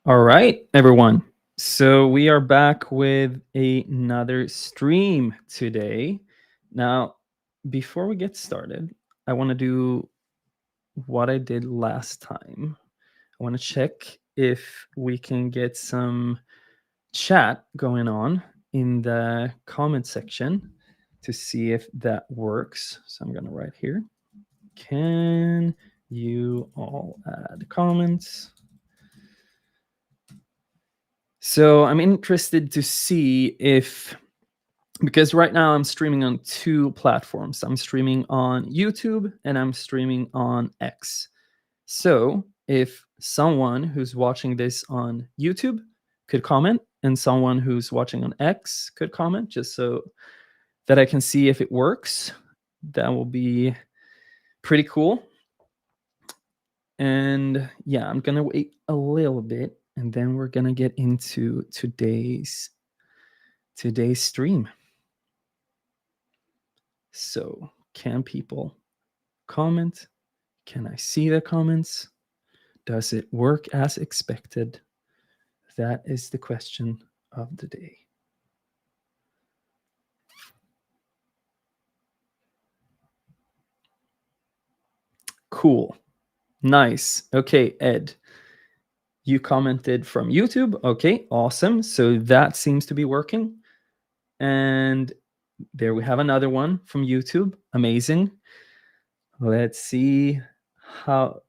All right, everyone. So we are back with another stream today. Now, before we get started, I want to do what I did last time. I want to check if we can get some chat going on in the comment section to see if that works. So I'm going to write here. Can you all add comments? So I'm interested to see if, because right now I'm streaming on two platforms. I'm streaming on YouTube and I'm streaming on X. So if someone who's watching this on YouTube could comment and someone who's watching on X could comment, just so that I can see if it works, that will be pretty cool. And yeah, I'm going to wait a little bit and then we're going to get into today's stream. So, can people comment? Can I see the comments? Does it work as expected? That is the question of the day. Cool. Nice. Okay, Ed, you commented from YouTube. Okay, awesome. So that seems to be working. And there we have another one from YouTube. Amazing. Let's see how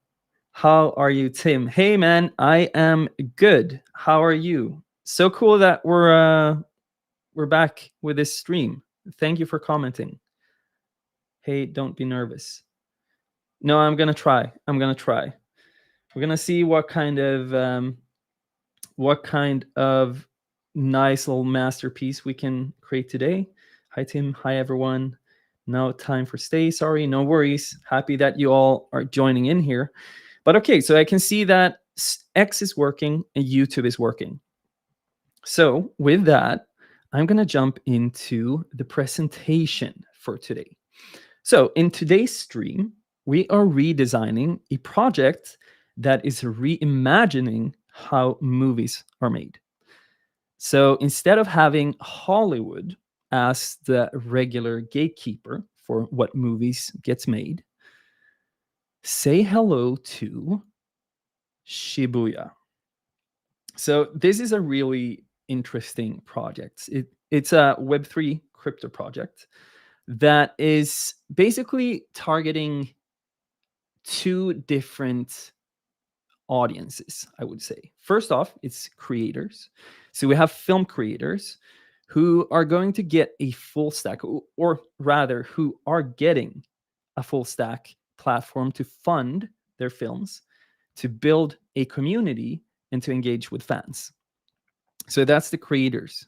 are you, Tim? Hey man, I am good. How are you? So cool that we're back with this stream. Thank you for commenting. Hey, don't be nervous. No, I'm gonna try. We're gonna see what kind of nice little masterpiece we can create today. Hi Tim. Hi everyone. No time for stay. Sorry, no worries. Happy that you all are joining in here. But okay, so I can see that X is working and YouTube is working. So with that, I'm going to jump into the presentation for today. So in today's stream, we are redesigning a project that is reimagining how movies are made. So instead of having Hollywood as the regular gatekeeper for what movies gets made, say hello to Shibuya. So this is a really interesting project. It's a Web3 crypto project that is basically targeting two different audiences, I would say. First off, it's creators. So we have film creators who are going to get a full stack, or rather, who are getting a full stack platform to fund their films, to build a community, and to engage with fans. So that's the creators.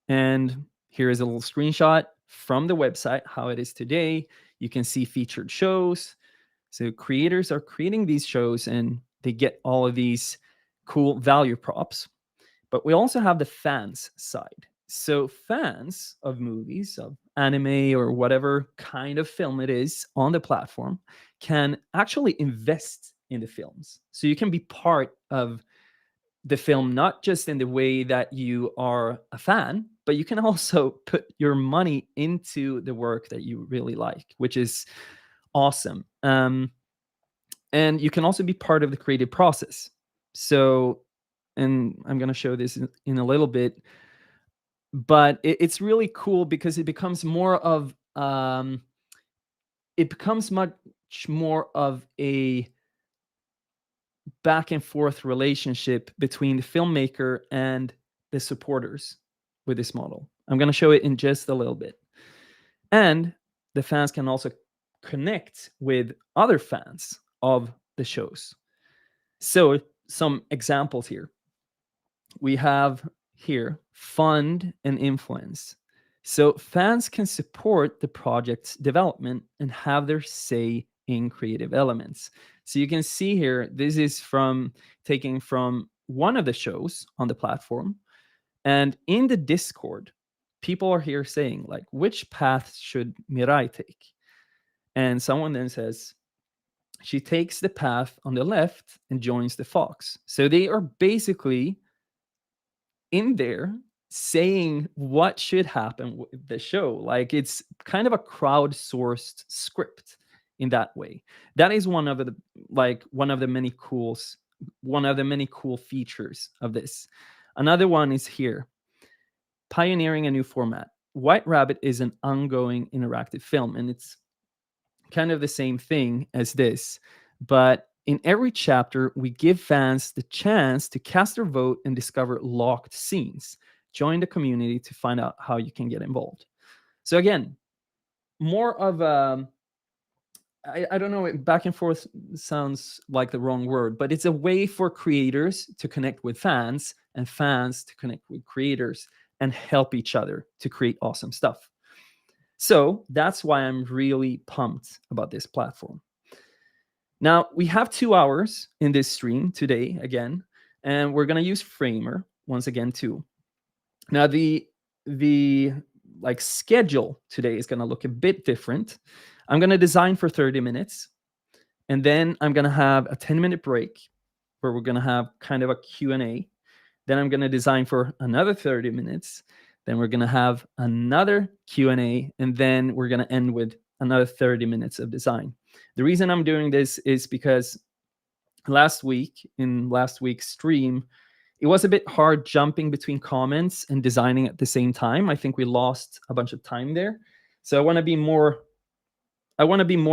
And here is a little screenshot from the website, how it is today. You can see featured shows. So creators are creating these shows and they get all of these cool value props. But we also have the fans side. So fans of movies, of anime or whatever kind of film it is on the platform, can actually invest in the films. So you can be part of the film, not just in the way that you are a fan, but you can also put your money into the work that you really like, which is awesome. And you can also be part of the creative process. So, and I'm going to show this in a little bit, but it's really cool because it becomes more of it becomes much more of a back and forth relationship between the filmmaker and the supporters with this model. I'm going to show it in just a little bit. And the fans can also connect with other fans of the shows. So, some examples here. We have here fund and influence. So, fans can support the project's development and have their say in creative elements. So, you can see here, this is taken from one of the shows on the platform. And in the Discord, people are here saying, like, which path should Mirai take? And someone then says, she takes the path on the left and joins the fox. So they are basically in there saying what should happen with the show. Like it's kind of a crowdsourced script in that way. That is one of the many cool features of this. Another one is here, pioneering a new format. White Rabbit is an ongoing interactive film, and it's kind of the same thing as this, but in every chapter, we give fans the chance to cast their vote and discover locked scenes. Join the community to find out how you can get involved. So again, more of a, I don't know, back and forth sounds like the wrong word, but it's a way for creators to connect with fans and fans to connect with creators and help each other to create awesome stuff. So that's why I'm really pumped about this platform. Now, we have 2 hours in this stream today again, and we're going to use Framer once again too. Now, the like schedule today is going to look a bit different. I'm going to design for 30 minutes, and then I'm going to have a 10-minute break where we're going to have kind of a Q&A. Then I'm going to design for another 30 minutes. Then we're going to have another Q&A, and then we're going to end with another 30 minutes of design. The reason I'm doing this is because last week's stream, it was a bit hard jumping between comments and designing at the same time. I think we lost a bunch of time there. So I want to be more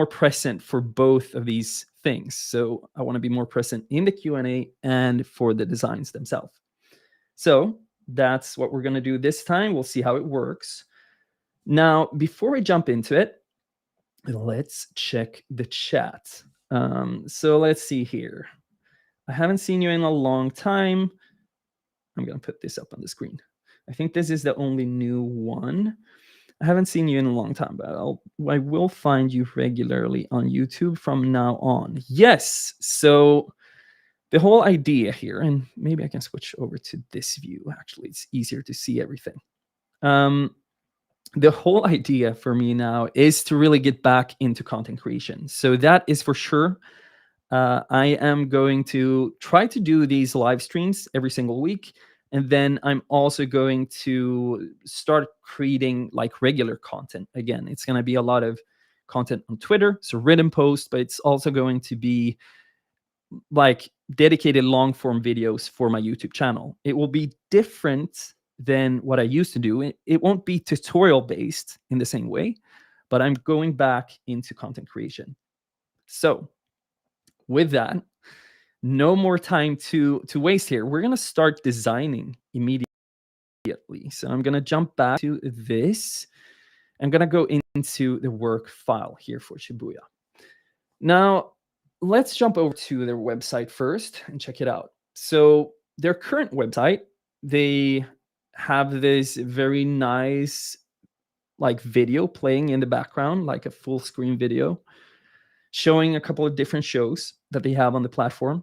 present for both of these things. So I want to be more present in the Q&A and for the designs themselves. So that's what we're going to do this time. We'll see how it works. Now, before we jump into it, let's check the chat. So let's see here. I haven't seen you in a long time. I'm going to put this up on the screen. I think this is the only new one. I haven't seen you in a long time, but I will find you regularly on YouTube from now on. Yes. So the whole idea here, and maybe I can switch over to this view. Actually, it's easier to see everything. The whole idea for me now is to really get back into content creation. So that is for sure. I am going to try to do these live streams every single week. And then I'm also going to start creating like regular content. Again, it's going to be a lot of content on Twitter, so written posts, but it's also going to be like dedicated long form videos for my YouTube channel. It will be different than what I used to do. It won't be tutorial based in the same way, but I'm going back into content creation. So with that, no more time to waste here. We're going to start designing immediately. So I'm going to jump back to this. I'm going to go into the work file here for Shibuya. Now, let's jump over to their website first and check it out. So their current website, they have this very nice like video playing in the background, like a full screen video, showing a couple of different shows that they have on the platform.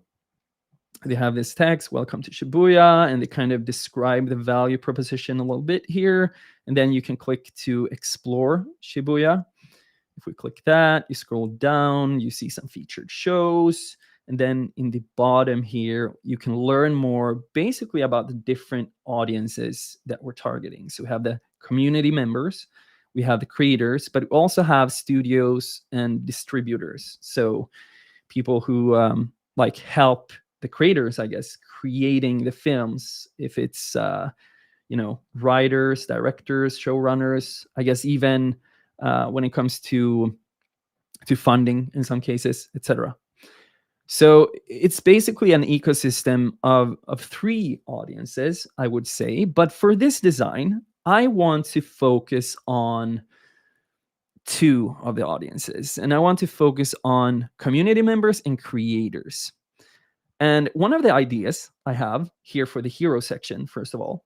They have this text, welcome to Shibuya, and they kind of describe the value proposition a little bit here. And then you can click to explore Shibuya. If we click that, you scroll down, you see some featured shows. And then in the bottom here, you can learn more basically about the different audiences that we're targeting. So we have the community members, we have the creators, but we also have studios and distributors. So people who like help the creators, I guess, creating the films. If it's, writers, directors, showrunners, I guess even when it comes to funding in some cases, etc. So it's basically an ecosystem of 3 audiences, I would say. But for this design, I want to focus on 2 of the audiences. And I want to focus on community members and creators. And one of the ideas I have here for the hero section, first of all,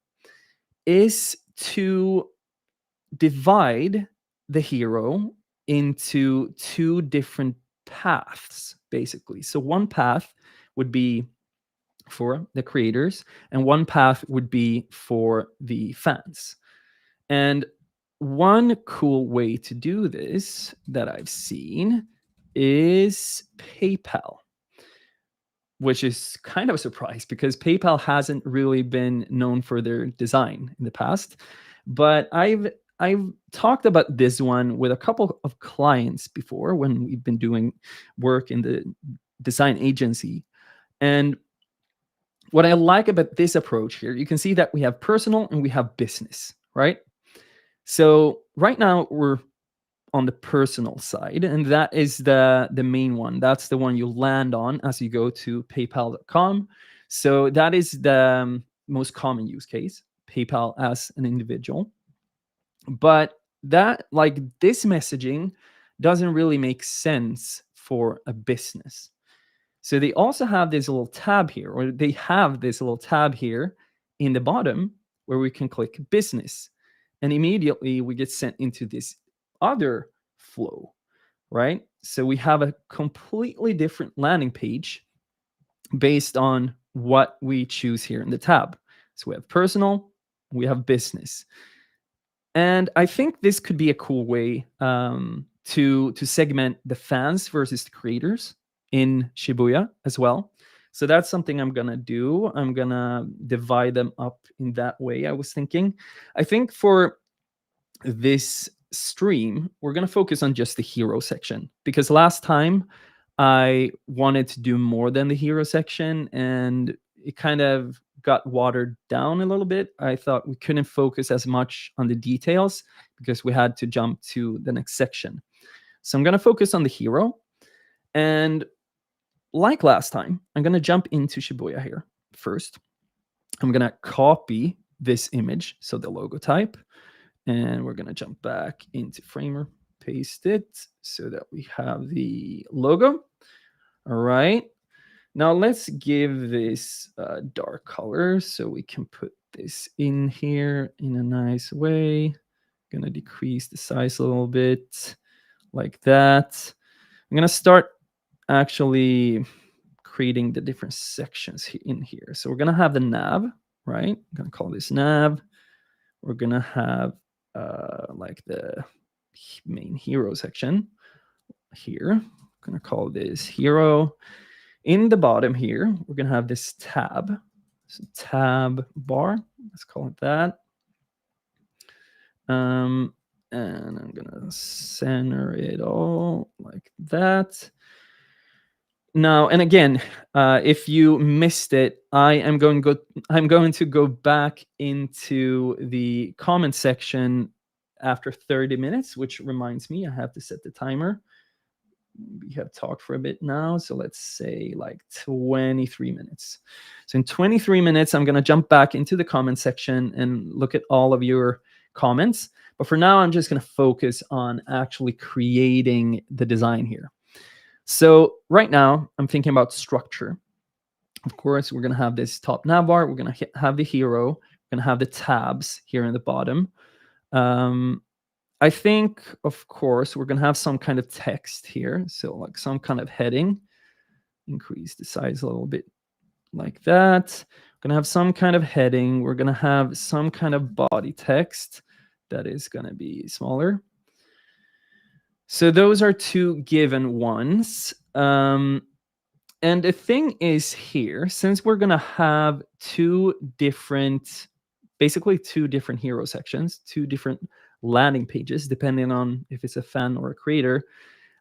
is to divide the hero into 2 different paths, basically. So one path would be for the creators, and one path would be for the fans. And one cool way to do this that I've seen is PayPal, which is kind of a surprise because PayPal hasn't really been known for their design in the past. But I've talked about this one with a couple of clients before when we've been doing work in the design agency. And what I like about this approach here, you can see that we have personal and we have business, right? So right now we're on the personal side, and that is the main one. That's the one you land on as you go to paypal.com. So that is the most common use case, PayPal as an individual. But that, like, this messaging doesn't really make sense for a business. So they also have this little tab here, or they have this little tab here in the bottom where we can click business. And immediately we get sent into this other flow, right? So we have a completely different landing page based on what we choose here in the tab. So we have personal, we have business. And I think this could be a cool way to segment the fans versus the creators in Shibuya as well. So that's something I'm gonna do. I'm gonna divide them up in that way. I was thinking. I think for this stream, we're gonna focus on just the hero section because last time I wanted to do more than the hero section, and it kind of got watered down a little bit. I thought we couldn't focus as much on the details because we had to jump to the next section. So I'm going to focus on the hero. And like last time, I'm going to jump into Shibuya here first. I'm going to copy this image, so the logo type, and we're going to jump back into Framer, paste it so that we have the logo. All right. Now let's give this a dark color so we can put this in here in a nice way. Gonna decrease the size a little bit like that. I'm gonna start actually creating the different sections in here. So we're gonna have the nav, right? I'm gonna call this nav. We're gonna have like the main hero section here. I'm gonna call this hero. In the bottom here, we're going to have this tab. So tab bar, let's call it that. And I'm going to center it all like that. Now, and again, if you missed it, I'm going to go back into the comment section after 30 minutes, which reminds me I have to set the timer. We have talked for a bit now, so let's say like 23 minutes. So in 23 minutes, I'm going to jump back into the comment section and look at all of your comments. But for now, I'm just going to focus on actually creating the design here. So right now, I'm thinking about structure. Of course, we're going to have this top navbar. We're going to have the hero. We're going to have the tabs here in the bottom. I think, of course, we're going to have some kind of text here. So like some kind of heading. Increase the size a little bit like that. We're going to have some kind of heading. We're going to have some kind of body text that is going to be smaller. So those are two given ones. And the thing is here, since we're going to have basically two different hero sections, two different landing pages, depending on if it's a fan or a creator,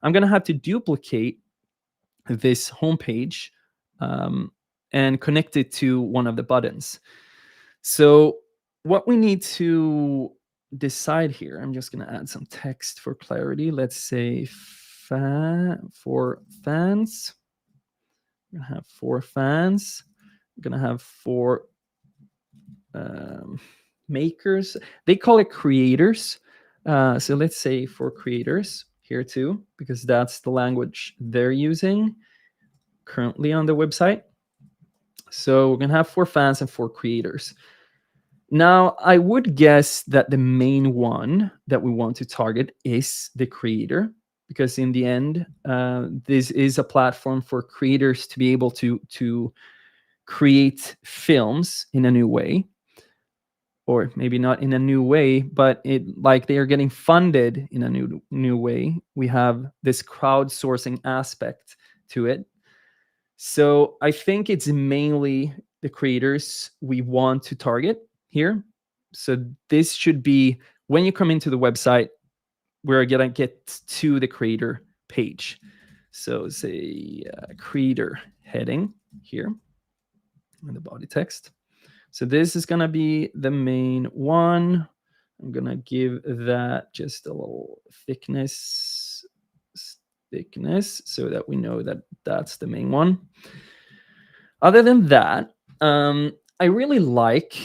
I'm going to have to duplicate this homepage and connect it to one of the buttons. So what we need to decide here, I'm just going to add some text for clarity. Let's say for fans. We're going to have 4 fans. We're going to have 4 makers. They call it creators. So let's say for creators here too, because that's the language they're using currently on the website. So we're going to have 4 fans and 4 creators. Now, I would guess that the main one that we want to target is the creator, because in the end, this is a platform for creators to be able to create films in a new way. or maybe not in a new way, but it like they are getting funded in a new way. We have this crowdsourcing aspect to it. So I think it's mainly the creators we want to target here. So this should be when you come into the website, we're gonna get to the creator page. So say creator heading here in the body text. So this is gonna be the main one. I'm gonna give that just a little thickness so that we know that that's the main one. Other than that, I really like,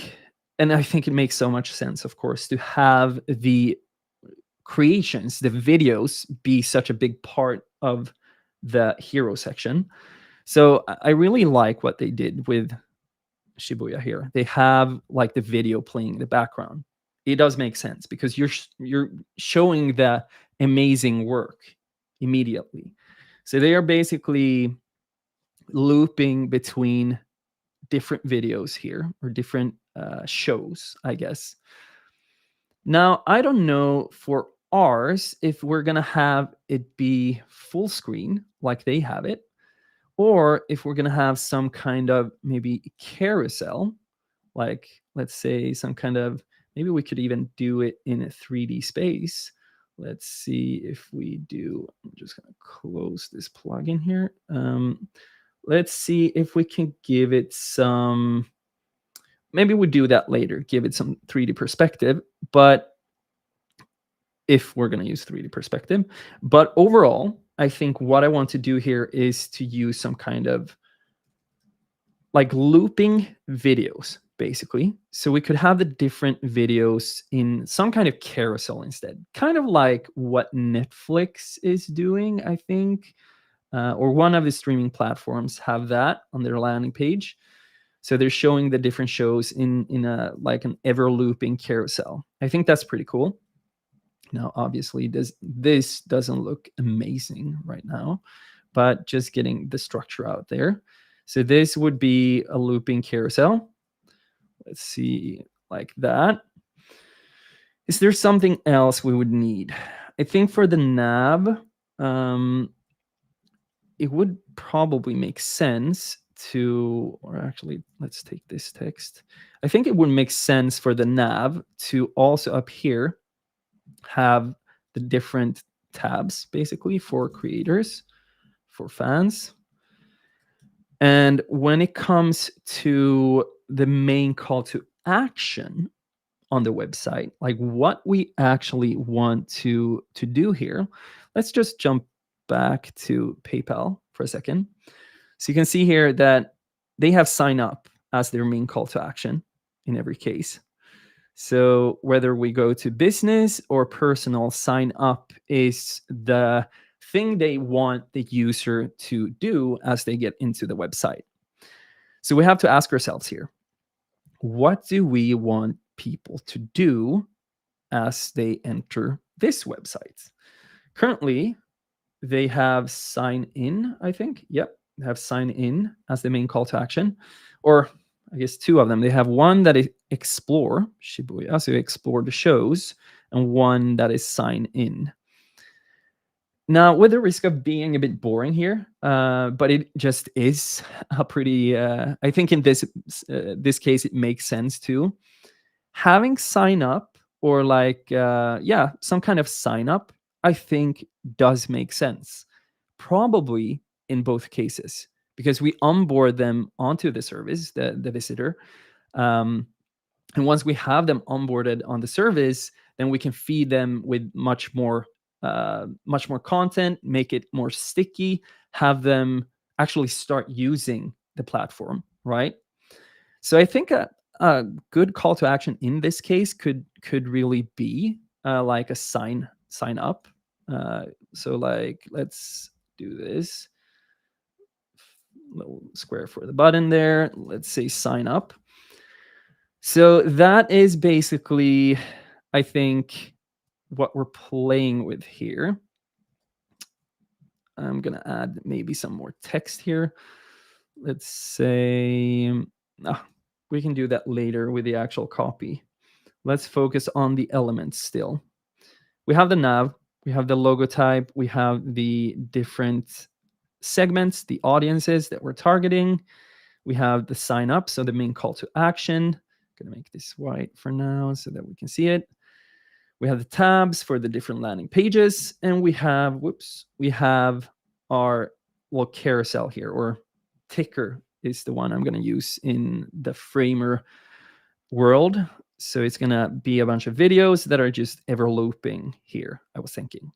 and I think it makes so much sense, of course, to have the creations, the videos, be such a big part of the hero section. So I really like what they did with Shibuya here. They have like the video playing in the background. It does make sense because you're showing the amazing work immediately. So they are basically looping between different videos here, or different shows, I guess. Now, I don't know for ours if we're going to have it be full screen like they have it, or if we're going to have some kind of maybe carousel, like let's say some kind of, maybe we could even do it in a 3D space. Let's see if we do. I'm just going to close this plugin here. Let's see if we can give it some, maybe we do that later, give it some 3D perspective, but if we're going to use 3D perspective. But overall, I think what I want to do here is to use some kind of like looping videos, basically. So we could have the different videos in some kind of carousel instead, kind of like what Netflix is doing, I think, or one of the streaming platforms have that on their landing page. So they're showing the different shows in a like an ever looping carousel. I think that's pretty cool. Now, obviously, this doesn't look amazing right now, but just getting the structure out there. So this would be a looping carousel. Let's see, like that. Is there something else we would need? I think for the nav, it would probably make sense to, or actually, let's take this text. I think it would make sense for the nav to also up here have the different tabs basically for creators, for fans. And when it comes to the main call to action on the website, like what we actually want to do here, let's just jump back to PayPal for a second. So you can see here that they have sign up as their main call to action in every case. So whether we go to business or personal, sign up is the thing they want the user to do as they get into the website. So we have to ask ourselves here, what do we want people to do as they enter this website? Currently, they have sign in, I think. Yep, they have sign in as the main call to action. Or I guess two of them. They have one that is explore Shibuya, so explore the shows, and one that is sign in. Now, with the risk of being a bit boring here, but it just is a pretty. I think in this case, it makes sense too. Having sign up or like some kind of sign up, I think does make sense. Probably in both cases because we onboard them onto the service, the visitor. Um, and once we have them onboarded on the service, then we can feed them with much more content, make it more sticky, have them actually start using the platform, right? So I think a good call to action in this case could really be like a sign up. So like let's do this little square for the button there. Let's say sign up. So that is basically, I think, what we're playing with here. I'm going to add maybe some more text here. Let's say, we can do that later with the actual copy. Let's focus on the elements still. We have the nav, we have the logo type, we have the different segments, the audiences that we're targeting. We have the sign up, so the main call to action. I'm gonna make this white for now so that we can see it. We have the tabs for the different landing pages, and we have our little carousel here, or ticker is the one I'm going to use in the Framer world. So it's going to be a bunch of videos that are just ever looping here, I was thinking.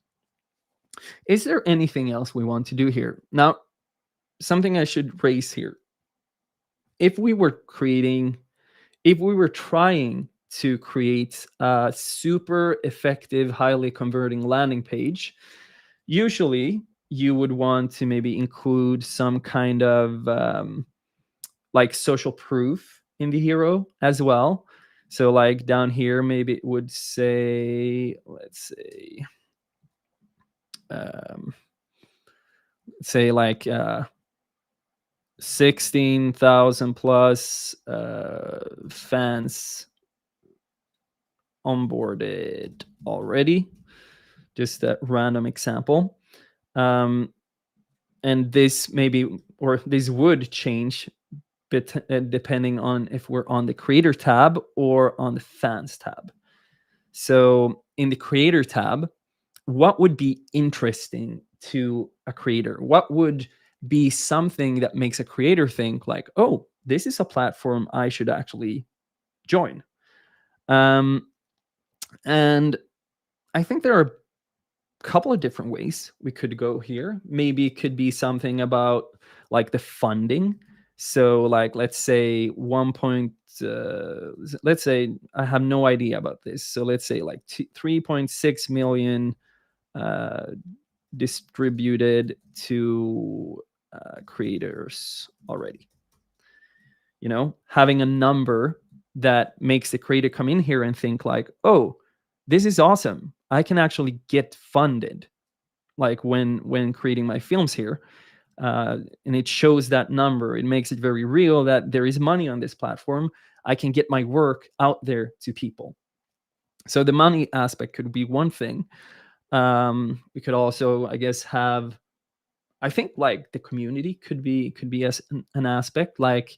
Is there anything else we want to do here? Now, something I should raise here. If we were trying to create a super effective, highly converting landing page, usually you would want to maybe include some kind of like social proof in the hero as well. So like down here, maybe it would say, let's say like 16,000 plus fans onboarded already. Just a random example. And this would change depending on if we're on the creator tab or on the fans tab. So in the creator tab, what would be interesting to a creator? What would be something that makes a creator think like, oh, this is a platform I should actually join? And I think there are a couple of different ways we could go here. Maybe it could be something about like the funding. So like, let's say let's say I have no idea about this. So let's say like 3.6 million distributed to creators already. You know, having a number that makes the creator come in here and think like, oh, this is awesome. I can actually get funded, like when creating my films here. And it shows that number. It makes it very real that there is money on this platform. I can get my work out there to people. So the money aspect could be one thing. We could also, I guess, have, I think like the community could be as an aspect, like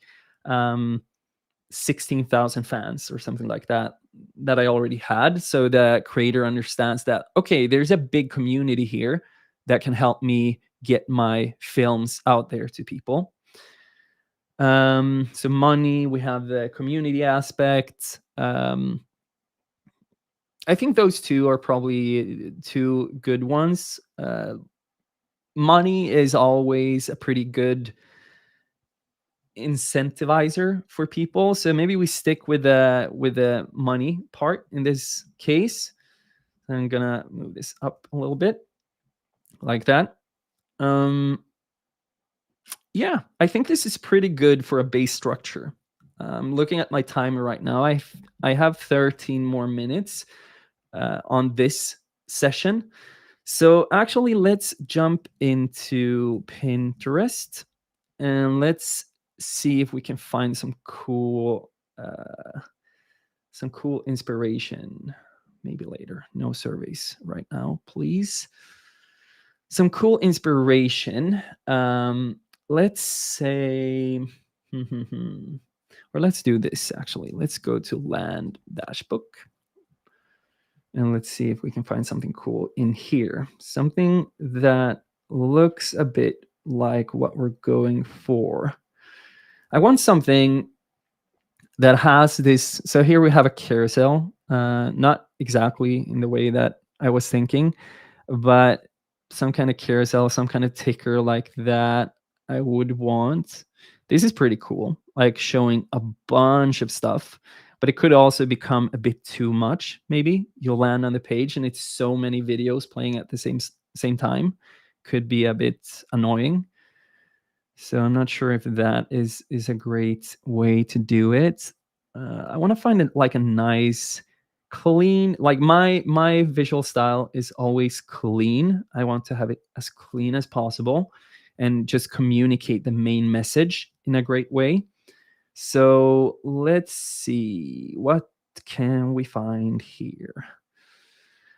16,000 fans or something like that I already had. So the creator understands that, okay, there's a big community here that can help me get my films out there to people. So money, we have the community aspect. I think those two are probably two good ones. Money is always a pretty good incentivizer for people, so maybe we stick with the money part in this case. I'm gonna move this up a little bit like that. Yeah, I think this is pretty good for a base structure. Looking at my timer right now, I have 13 more minutes on this session. So actually, let's jump into Pinterest and let's see if we can find some cool inspiration. Maybe later. No surveys right now, please. Some cool inspiration. Let's say, or let's do this actually. Let's go to land dash book. And let's see if we can find something cool in here. Something that looks a bit like what we're going for. I want something that has this. So here we have a carousel, not exactly in the way that I was thinking, but some kind of carousel, some kind of ticker like that I would want. This is pretty cool, like showing a bunch of stuff, but it could also become a bit too much. Maybe you'll land on the page and it's so many videos playing at the same time. Could be a bit annoying. So I'm not sure if that is a great way to do it. I want to find it like a nice, clean. Like my visual style is always clean. I want to have it as clean as possible, and just communicate the main message in a great way. So let's see what can we find here?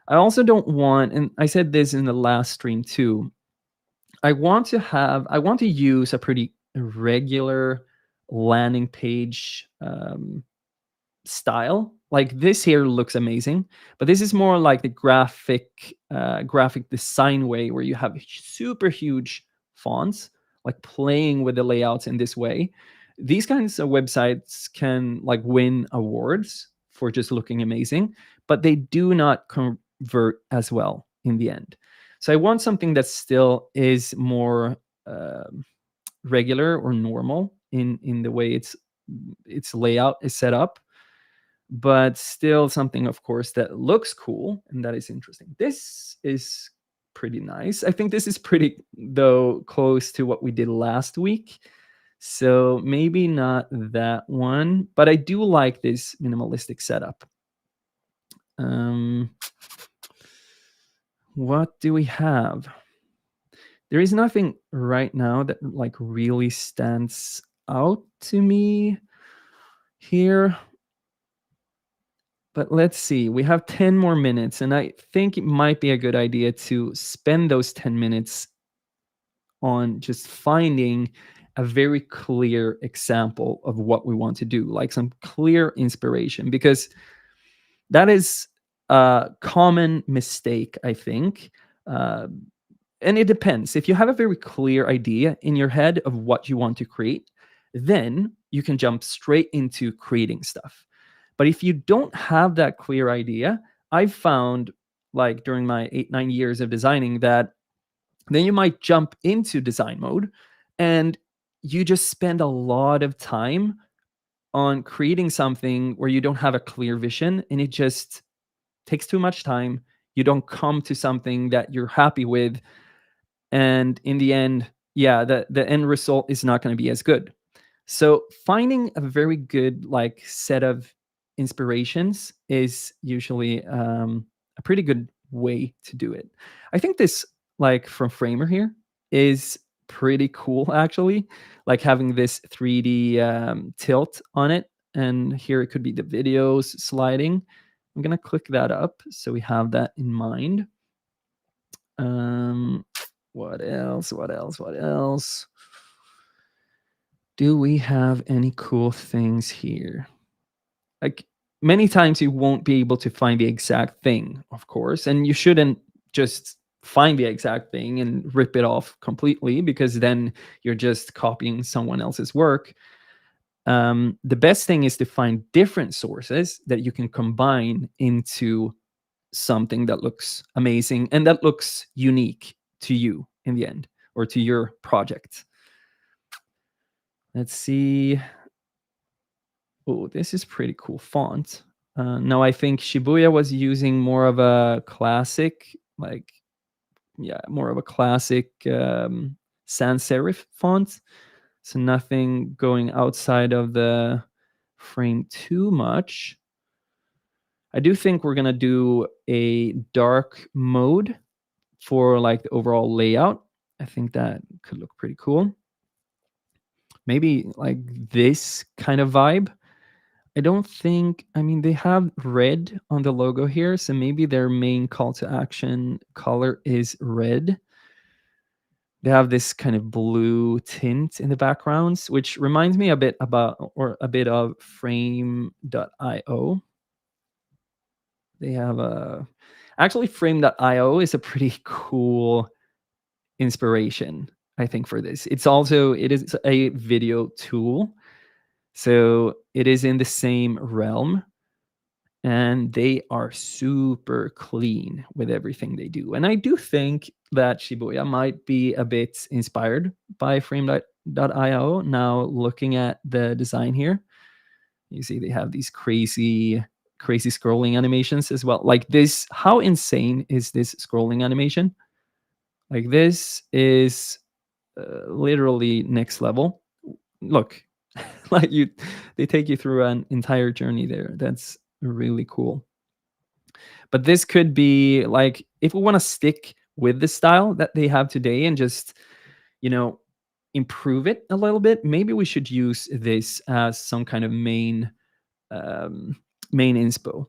I also don't want, and I said this in the last stream too, I want to use a pretty regular landing page style. Like this here looks amazing, but this is more like the graphic design way, where you have super huge fonts, like playing with the layouts in this way. These kinds of websites can like win awards for just looking amazing, but they do not convert as well in the end. So I want something that still is more regular or normal in the way its layout is set up, but still something, of course, that looks cool and that is interesting. This is pretty nice. I think this is pretty, though, close to what we did last week. So maybe not that one, but I do like this minimalistic setup. Um, what do we have? There is nothing right now that like really stands out to me here. But let's see, we have 10 more minutes, and I think it might be a good idea to spend those 10 minutes on just finding a very clear example of what we want to do, like some clear inspiration, because that is a common mistake, I think. Uh, and it depends. If you have a very clear idea in your head of what you want to create, then you can jump straight into creating stuff. But if you don't have that clear idea, I've found, like during my 8, 9 years of designing, that then you might jump into design mode and you just spend a lot of time on creating something where you don't have a clear vision, and it just takes too much time. You don't come to something that you're happy with, and in the end, yeah, the end result is not going to be as good. So finding a very good like set of inspirations is usually a pretty good way to do it. I think this, like from Framer here, is pretty cool actually, like having this 3D tilt on it, and here it could be the videos sliding. I'm gonna click that up so we have that in mind. um what else, what else do we have? Any cool things here? Like, many times you won't be able to find the exact thing, of course, and you shouldn't just find the exact thing and rip it off completely, because then you're just copying someone else's work. The best thing is to find different sources that you can combine into something that looks amazing and that looks unique to you in the end, or to your project. Let's see. Oh, this is pretty cool font. No, I think Shibuya was using more of a classic, like, yeah, more of a classic sans serif font. So nothing going outside of the frame too much. I do think we're gonna do a dark mode for like the overall layout. I think that could look pretty cool. Maybe like this kind of vibe. I don't think, I mean, they have red on the logo here, so maybe their main call to action color is red. They have this kind of blue tint in the backgrounds, which reminds me a bit about, or a bit of frame.io. They have a, actually frame.io is a pretty cool inspiration, I think, for this. It is a video tool. So it is in the same realm, and they are super clean with everything they do. And I do think that Shibuya might be a bit inspired by frame.io. Now looking at the design here, you see they have these crazy scrolling animations as well. Like this, how insane is this scrolling animation? Like this is literally next level. Look, like they take you through an entire journey there. That's really cool. But this could be like, if we want to stick with the style that they have today and just, you know, improve it a little bit, maybe we should use this as some kind of main main inspo.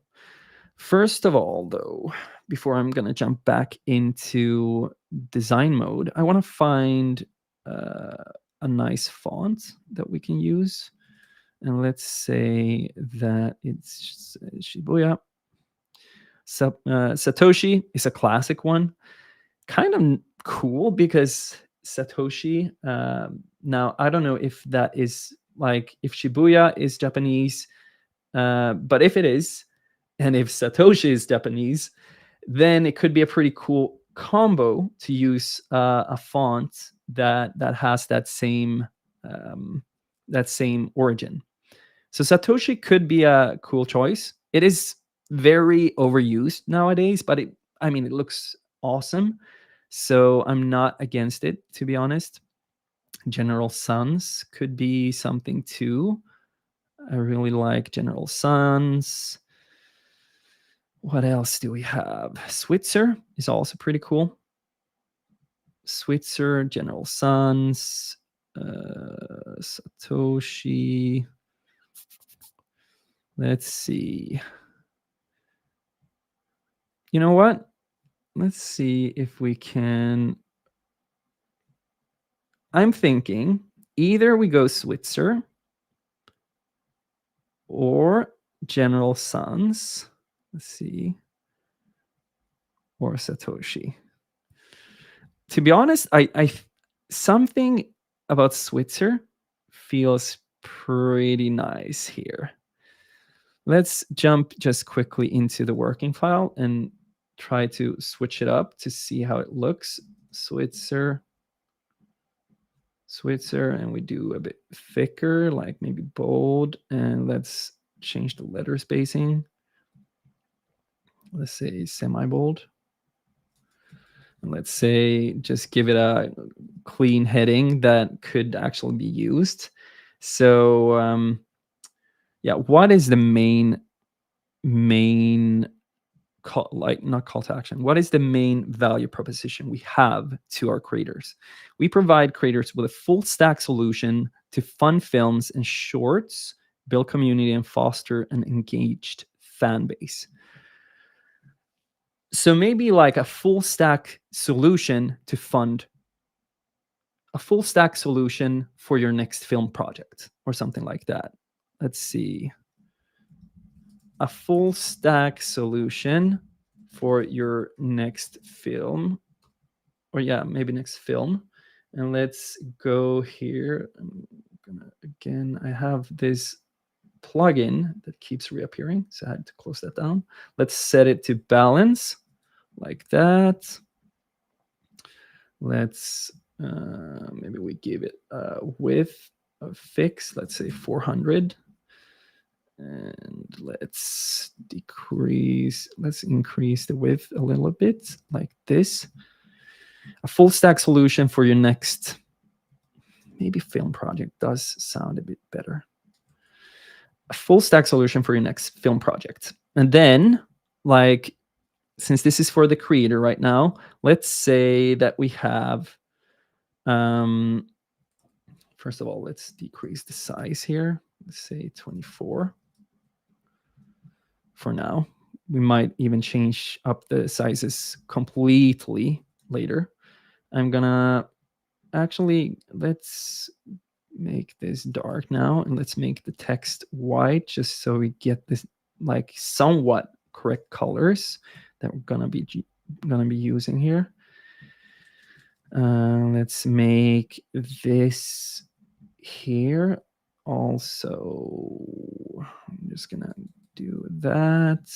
First of all, though, before I'm going to jump back into design mode, I want to find a nice font that we can use. And let's say that it's Shibuya. Satoshi is a classic one. Kind of cool because Satoshi, now I don't know if that is like, if Shibuya is Japanese, but if it is, and if Satoshi is Japanese, then it could be a pretty cool combo to use a font that has that same origin. So Satoshi could be a cool choice. It is very overused nowadays, but it looks awesome. So I'm not against it, to be honest. General Sans could be something too. I really like General Sans. What else do we have? Switzer is also pretty cool. Switzer, General Sans, Satoshi. Let's see. You know what? Let's see if we can. I'm thinking either we go Switzer or General Sans. Let's see. Or Satoshi. To be honest, I something about Switzer feels pretty nice here. Let's jump just quickly into the working file and try to switch it up to see how it looks. Switzer, and we do a bit thicker, like maybe bold, and let's change the letter spacing. Let's say semi-bold. And let's say just give it a clean heading that could actually be used. So yeah, what is the main call, like not call to action, what is the main value proposition we have to our creators? We provide creators with a full stack solution to fund films and shorts, build community, and foster an engaged fan base. So maybe like a full stack solution to fund, a full stack solution for your next film project or something like that. Let's see. A full stack solution for your next film, or yeah, maybe next film. And let's go here. I'm gonna, again, I have this plugin that keeps reappearing, so I had to close that down. Let's set it to balance like that. Let's maybe we give it a width of fix, let's say 400. And let's increase the width a little bit like this. A full stack solution for your next, maybe film project does sound a bit better. A full stack solution for your next film project. And then, like, since this is for the creator right now, let's say that we have, first of all, let's decrease the size here. Let's say 24. For now, we might even change up the sizes completely later. I'm gonna actually, let's make this dark now, and let's make the text white, just so we get this like somewhat correct colors that we're gonna be using here. Let's make this here also. I'm just gonna do that.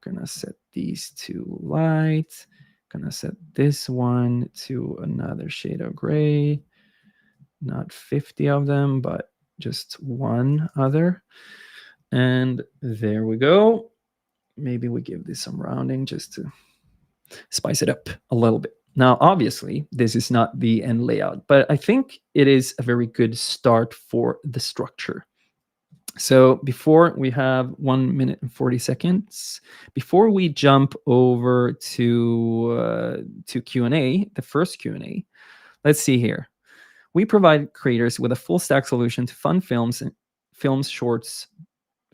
Gonna set these two light. Gonna set this one to another shade of gray. Not 50 of them, but just one other. And there we go. Maybe we give this some rounding just to spice it up a little bit. Now, obviously, this is not the end layout, but I think it is a very good start for the structure. So before we have 1 minute and 40 seconds, before we jump over to Q&A, the first Q&A, let's see here. We provide creators with a full stack solution to fund films, shorts,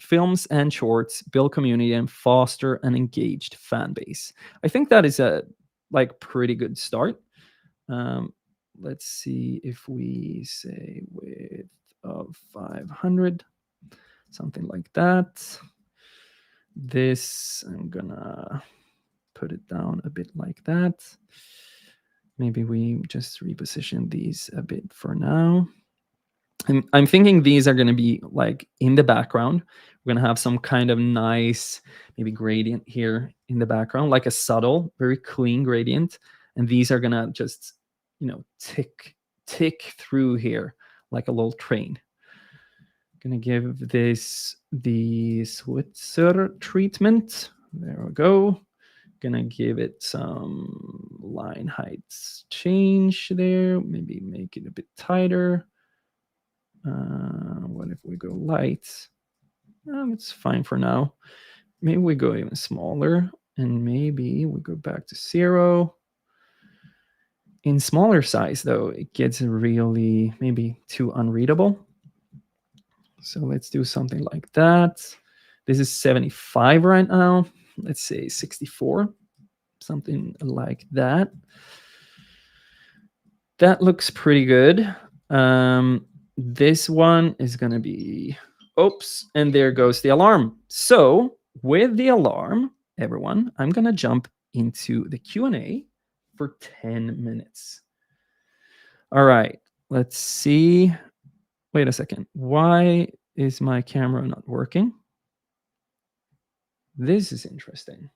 films and shorts, build community, and foster an engaged fan base. I think that is a like pretty good start. Um, let's see if we say width of 500, something like that. This, I'm gonna put it down a bit like that. Maybe we just reposition these a bit for now. And I'm thinking these are going to be like in the background. We're going to have some kind of nice, maybe gradient here in the background, like a subtle, very clean gradient. And these are going to just, tick through here like a little train. Going to give this the Switzer treatment. There we go. Gonna give it some line heights change there. Maybe make it a bit tighter. What if we go light? It's fine for now. Maybe we go even smaller, and maybe we go back to 0. In smaller size, though, it gets really maybe too unreadable. So let's do something like that. This is 75 right now. Let's say 64, something like that. That looks pretty good. This one is going to be, oops, and there goes the alarm. So with the alarm, everyone, I'm going to jump into the Q&A for 10 minutes. All right, let's see. Wait a second. Why is my camera not working? This is interesting.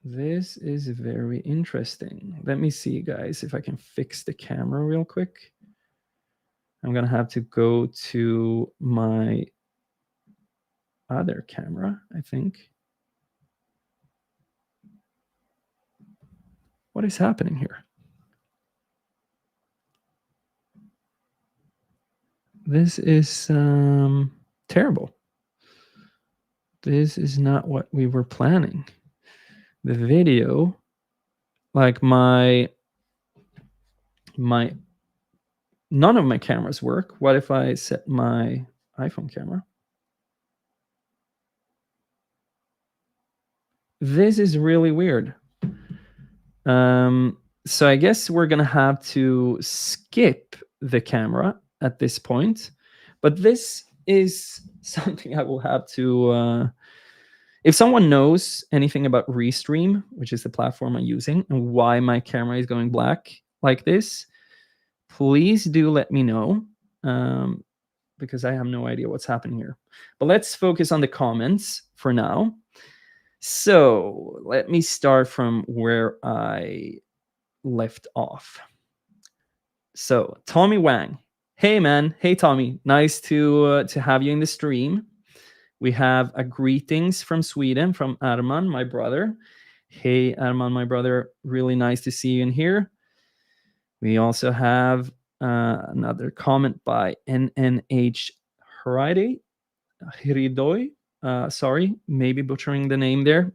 This is very interesting. Let me see, guys, if I can fix the camera real quick. I'm going to have to go to my other camera, I think. What is happening here? This is terrible. This is not what we were planning. The video, like none of my cameras work. What if I set my iPhone camera? This is really weird. So I guess we're gonna have to skip the camera at this point, but this is something I will have to. If someone knows anything about Restream, which is the platform I'm using, and why my camera is going black like this, please do let me know, because I have no idea what's happening here. But let's focus on the comments for now. So let me start from where I left off. So Tommy Wang, hey man, hey Tommy, nice to have you in the stream. We have a greetings from Sweden from Arman, my brother. Hey Arman, my brother, really nice to see you in here. We also have another comment by NNH Hiridoi. Sorry, maybe butchering the name there.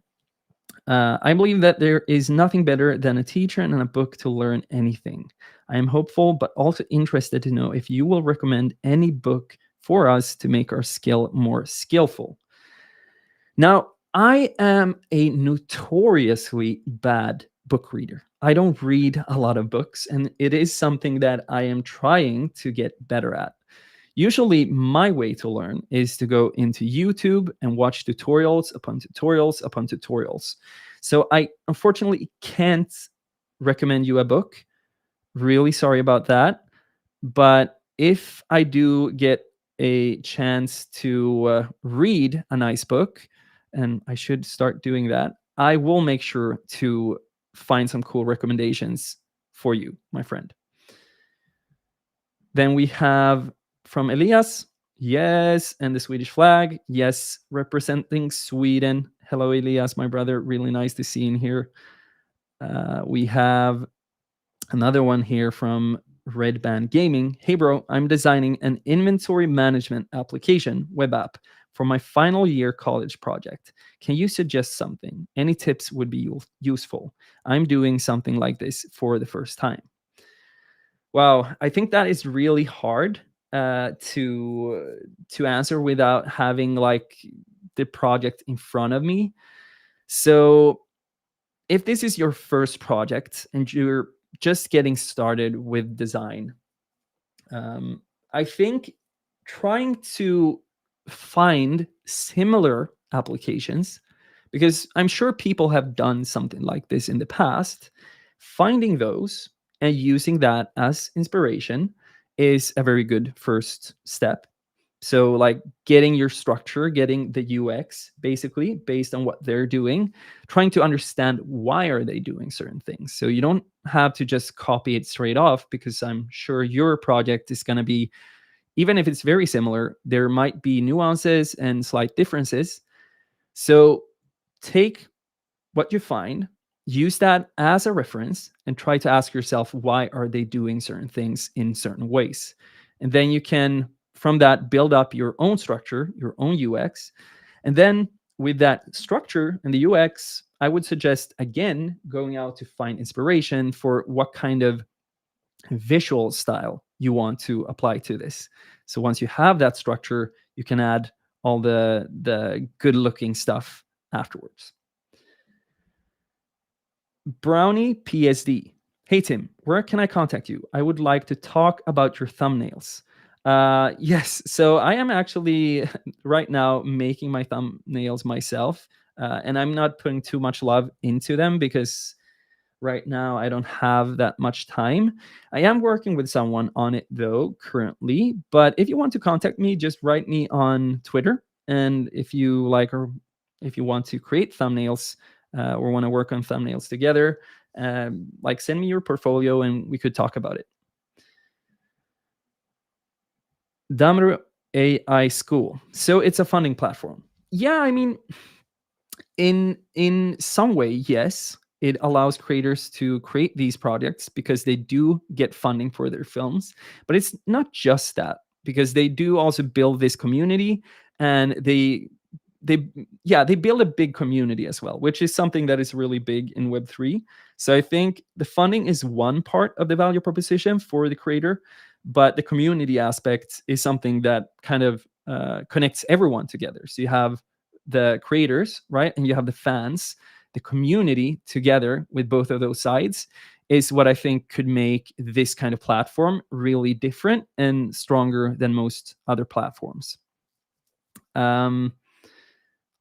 I believe that there is nothing better than a teacher and a book to learn anything. I am hopeful, but also interested to know if you will recommend any book for us to make our skill more skillful. Now, I am a notoriously bad book reader. I don't read a lot of books, and it is something that I am trying to get better at. Usually, my way to learn is to go into YouTube and watch tutorials upon tutorials upon tutorials. So I unfortunately can't recommend you a book. Really sorry about that. But if I do get a chance to read a nice book, and I should start doing that, I will make sure to find some cool recommendations for you, my friend. Then we have from Elias, yes, and the Swedish flag, yes, representing Sweden. Hello, Elias, my brother. Really nice to see you in here. We have another one here from Red Band Gaming. Hey, bro, I'm designing an inventory management application web app for my final year college project. Can you suggest something? Any tips would be useful. I'm doing something like this for the first time. Wow, I think that is really hard. to answer without having like the project in front of me. So if this is your first project and you're just getting started with design, um, I think trying to find similar applications, because I'm sure people have done something like this in the past, finding those and using that as inspiration is a very good first step. So, like getting your structure, getting the UX basically based on what they're doing, trying to understand why are they doing certain things. So you don't have to just copy it straight off, because I'm sure your project is going to be, even if it's very similar, there might be nuances and slight differences. So take what you find, use that as a reference, and try to ask yourself, why are they doing certain things in certain ways? And then you can, from that, build up your own structure, your own UX. And then with that structure and the UX, I would suggest, again, going out to find inspiration for what kind of visual style you want to apply to this. So once you have that structure, you can add all the good looking stuff afterwards. Brownie PSD. Hey Tim, where can I contact you? I would like to talk about your thumbnails. Yes, so I am actually right now making my thumbnails myself, and I'm not putting too much love into them because right now I don't have that much time. I am working with someone on it though currently, but if you want to contact me, just write me on Twitter. And if you like, or if you want to create thumbnails, or want to work on thumbnails together, like send me your portfolio and we could talk about it. Damru AI School. So it's a funding platform. Yeah, I mean, in some way, yes, it allows creators to create these projects because they do get funding for their films. But it's not just that, because they do also build this community, and they yeah, they build a big community as well, which is something that is really big in Web3. So I think the funding is one part of the value proposition for the creator, but the community aspect is something that kind of connects everyone together. So you have the creators, right, and you have the fans. The community together with both of those sides is what I think could make this kind of platform really different and stronger than most other platforms. um,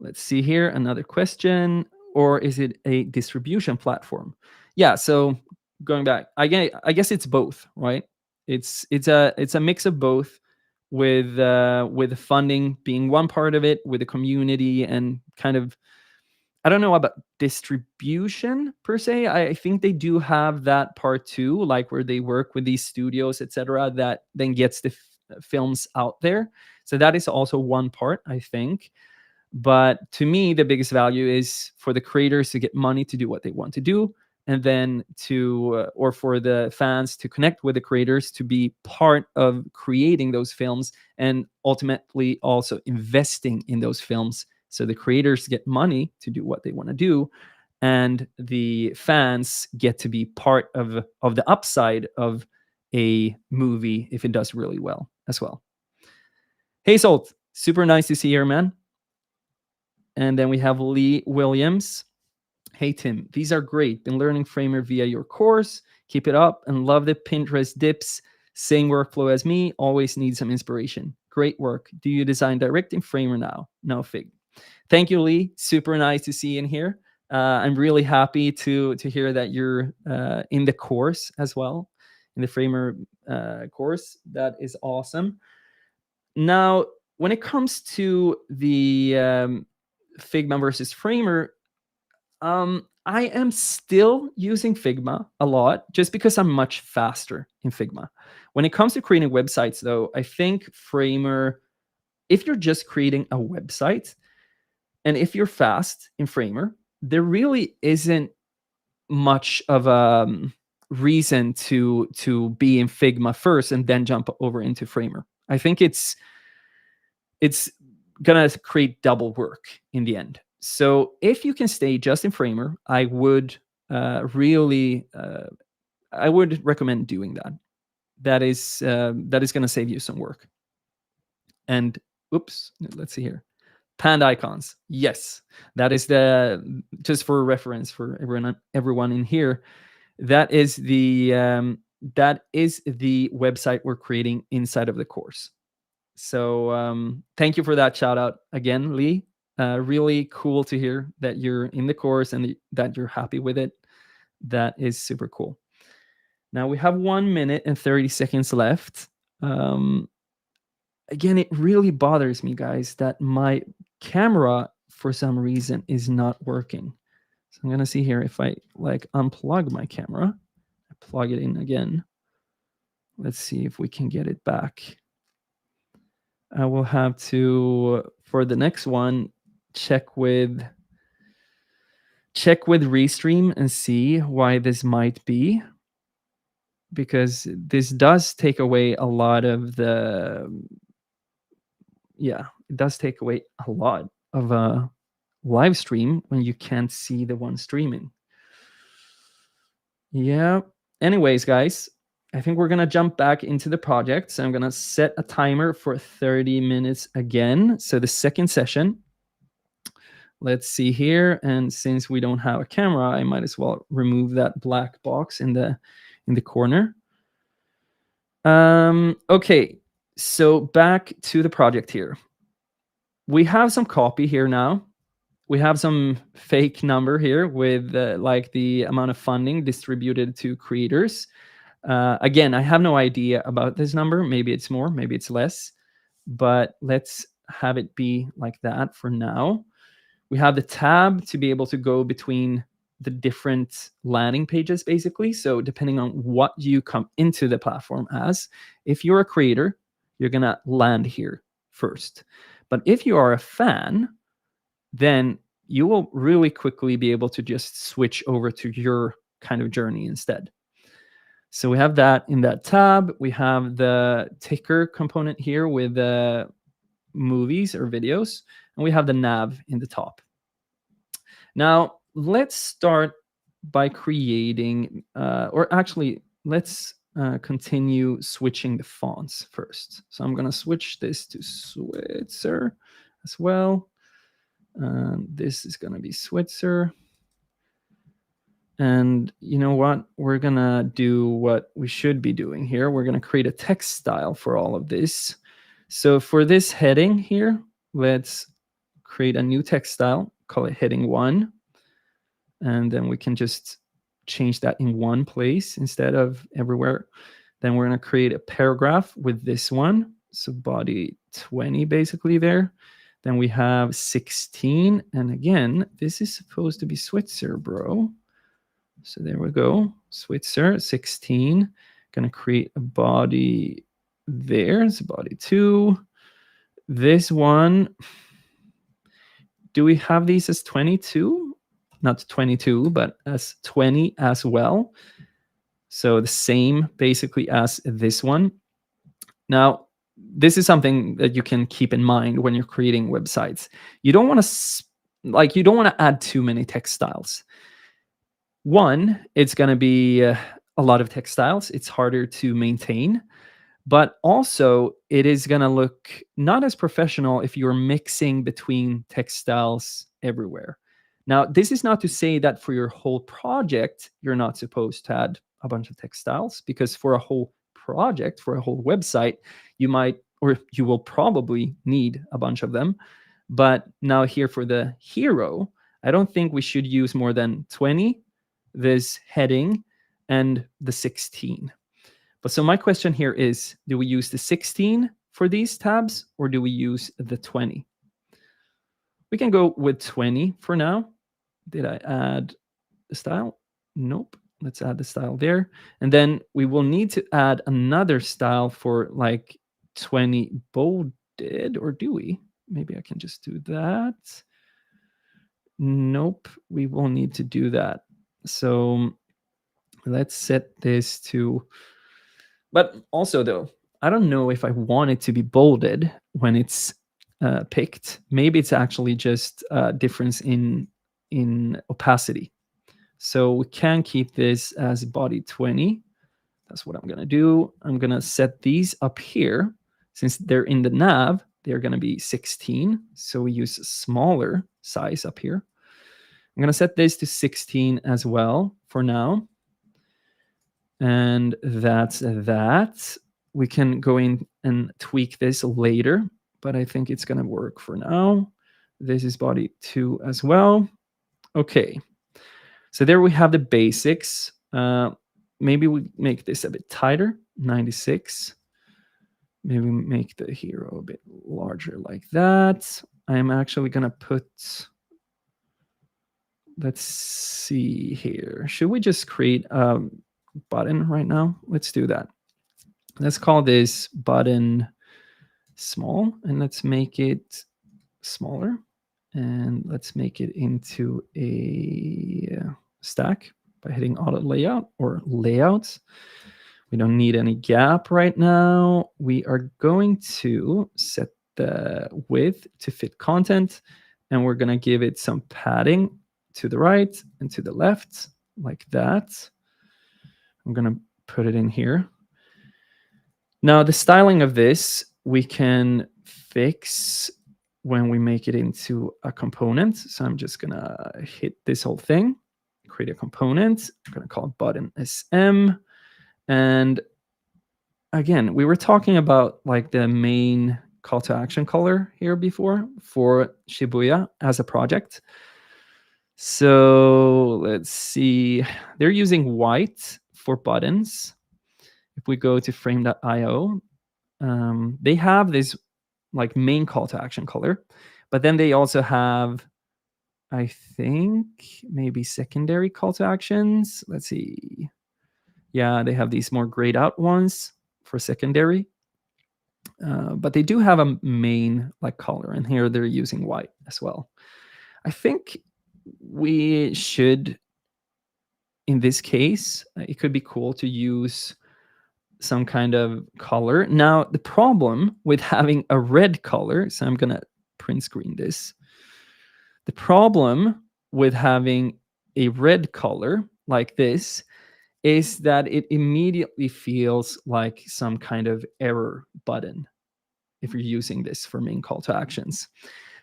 Let's see here. Another question. Or is it a distribution platform? Yeah. So going back, I guess it's both, right? It's a mix of both, with the funding being one part of it, with the community and kind of, I don't know about distribution per se. I think they do have that part too, like where they work with these studios, etc., that then gets the films out there. So that is also one part, I think. But to me, the biggest value is for the creators to get money to do what they want to do, and then or for the fans to connect with the creators, to be part of creating those films, and ultimately also investing in those films. So the creators get money to do what they want to do, and the fans get to be part of the upside of a movie if it does really well as well. Hey Salt, super nice to see you here, man. And then we have Lee Williams. Hey, Tim, these are great. Been learning Framer via your course. Keep it up and love the Pinterest dips. Same workflow as me. Always need some inspiration. Great work. Do you design direct in Framer now? No, Fig. Thank you, Lee. Super nice to see you in here. I'm really happy to hear that you're in the course as well, in the Framer course. That is awesome. Now, when it comes to the Figma versus Framer, I am still using Figma a lot just because I'm much faster in Figma. When it comes to creating websites, though, I think Framer, if you're just creating a website and if you're fast in Framer, there really isn't much of a reason to be in Figma first and then jump over into Framer. I think it's gonna create double work in the end. So if you can stay just in Framer, I would really I would recommend doing that. that is going to save you some work. And oops, let's see here. Panned icons. Yes, that is the, just for reference for everyone in here, that is the website we're creating inside of the course. So thank you for that shout out again, Lee. Really cool to hear that you're in the course and that you're happy with it. That is super cool. Now we have 1 minute and 30 seconds left. Again, it really bothers me, guys, that my camera for some reason is not working. So I'm gonna see here if I like unplug my camera, plug it in again. Let's see if we can get it back. I will have to, for the next one, check with Restream and see why this might be, because this does take away a lot of the, yeah, it does take away a lot of a live stream when you can't see the one streaming. Yeah. Anyways, guys, I think we're going to jump back into the project. So I'm going to set a timer for 30 minutes again. So the second session, let's see here. And since we don't have a camera, I might as well remove that black box in the corner. Okay. So back to the project here. We have some copy here now. We have some fake number here with like the amount of funding distributed to creators. Again, I have no idea about this number. Maybe it's more, maybe it's less, but let's have it be like that for now. We have the tab to be able to go between the different landing pages, basically. So depending on what you come into the platform as, if you're a creator, you're going to land here first. But if you are a fan, then you will really quickly be able to just switch over to your kind of journey instead. So we have that in that tab. We have the ticker component here with the movies or videos, and we have the nav in the top. Now, let's start by creating, or actually, let's continue switching the fonts first. So I'm going to switch this to Switzer as well. This is going to be Switzer. And you know what? We're going to do what we should be doing here. We're going to create a text style for all of this. So for this heading here, let's create a new text style, call it heading 1. And then we can just change that in one place instead of everywhere. Then we're going to create a paragraph with this one. So body 20 basically there. Then we have 16. And again, this is supposed to be Switzer, bro. So there we go. Switzer 16. Going to create a body there. It's body 2. This one, do we have these as 22? Not 22, but as 20 as well. So the same basically as this one. Now, this is something that you can keep in mind when you're creating websites. You don't want to add too many text styles. One, it's going to be a lot of text styles. It's harder to maintain. But also, it is going to look not as professional if you're mixing between text styles everywhere. Now, this is not to say that for your whole project, you're not supposed to add a bunch of text styles, because for a whole project, for a whole website, you might, or you will probably need a bunch of them. But now here for the hero, I don't think we should use more than 20, this heading, and the 16. But so my question here is, do we use the 16 for these tabs, or do we use the 20? We can go with 20 for now. Did I add the style? Nope. Let's add the style there. And then we will need to add another style for like 20 bolded, or do we? Maybe I can just do that. Nope, we will need to do that. So let's set this to, but also though, I don't know if I want it to be bolded when it's picked. Maybe it's actually just a difference in opacity. So we can keep this as body 20. That's what I'm going to do. I'm going to set these up here. Since they're in the nav, they're going to be 16. So we use a smaller size up here. I'm going to set this to 16 as well for now. And that's that. We can go in and tweak this later, but I think it's going to work for now. This is body 2 as well. Okay. So there we have the basics. Maybe we make this a bit tighter, 96. Maybe make the hero a bit larger like that. I'm actually going to put, let's see here. Should we just create a button right now? Let's do that. Let's call this button small, and let's make it smaller. And let's make it into a stack by hitting auto layout or layouts. We don't need any gap right now. We are going to set the width to fit content, and we're going to give it some padding to the right and to the left like that. I'm going to put it in here. Now, the styling of this, we can fix when we make it into a component. So I'm just going to hit this whole thing, create a component. I'm going to call it button SM. And again, we were talking about like the main call to action color here before for Shibuya as a project. So let's see. They're using white for buttons. If we go to frame.io, they have this like main call to action color, but then they also have, I think, maybe secondary call to actions. Let's see. Yeah, they have these more grayed out ones for secondary, but they do have a main like color, and here they're using white as well. I think we should, in this case, it could be cool to use some kind of color. Now, the problem with having a red color, so I'm going to print screen this. The problem with having a red color like this is that it immediately feels like some kind of error button if you're using this for main call to actions.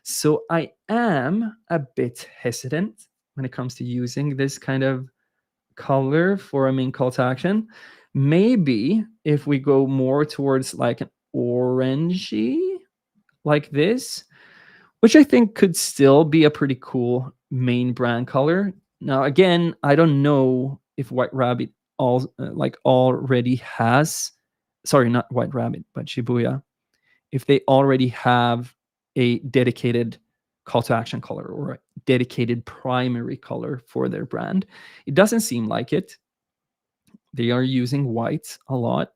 So I am a bit hesitant when it comes to using this kind of color for a main call to action. Maybe if we go more towards like an orangey like this, which I think could still be a pretty cool main brand color. Now, again, I don't know if White Rabbit already has, sorry, not White Rabbit, but Shibuya, if they already have a dedicated call to action color or a dedicated primary color for their brand. It doesn't seem like it. They are using white a lot.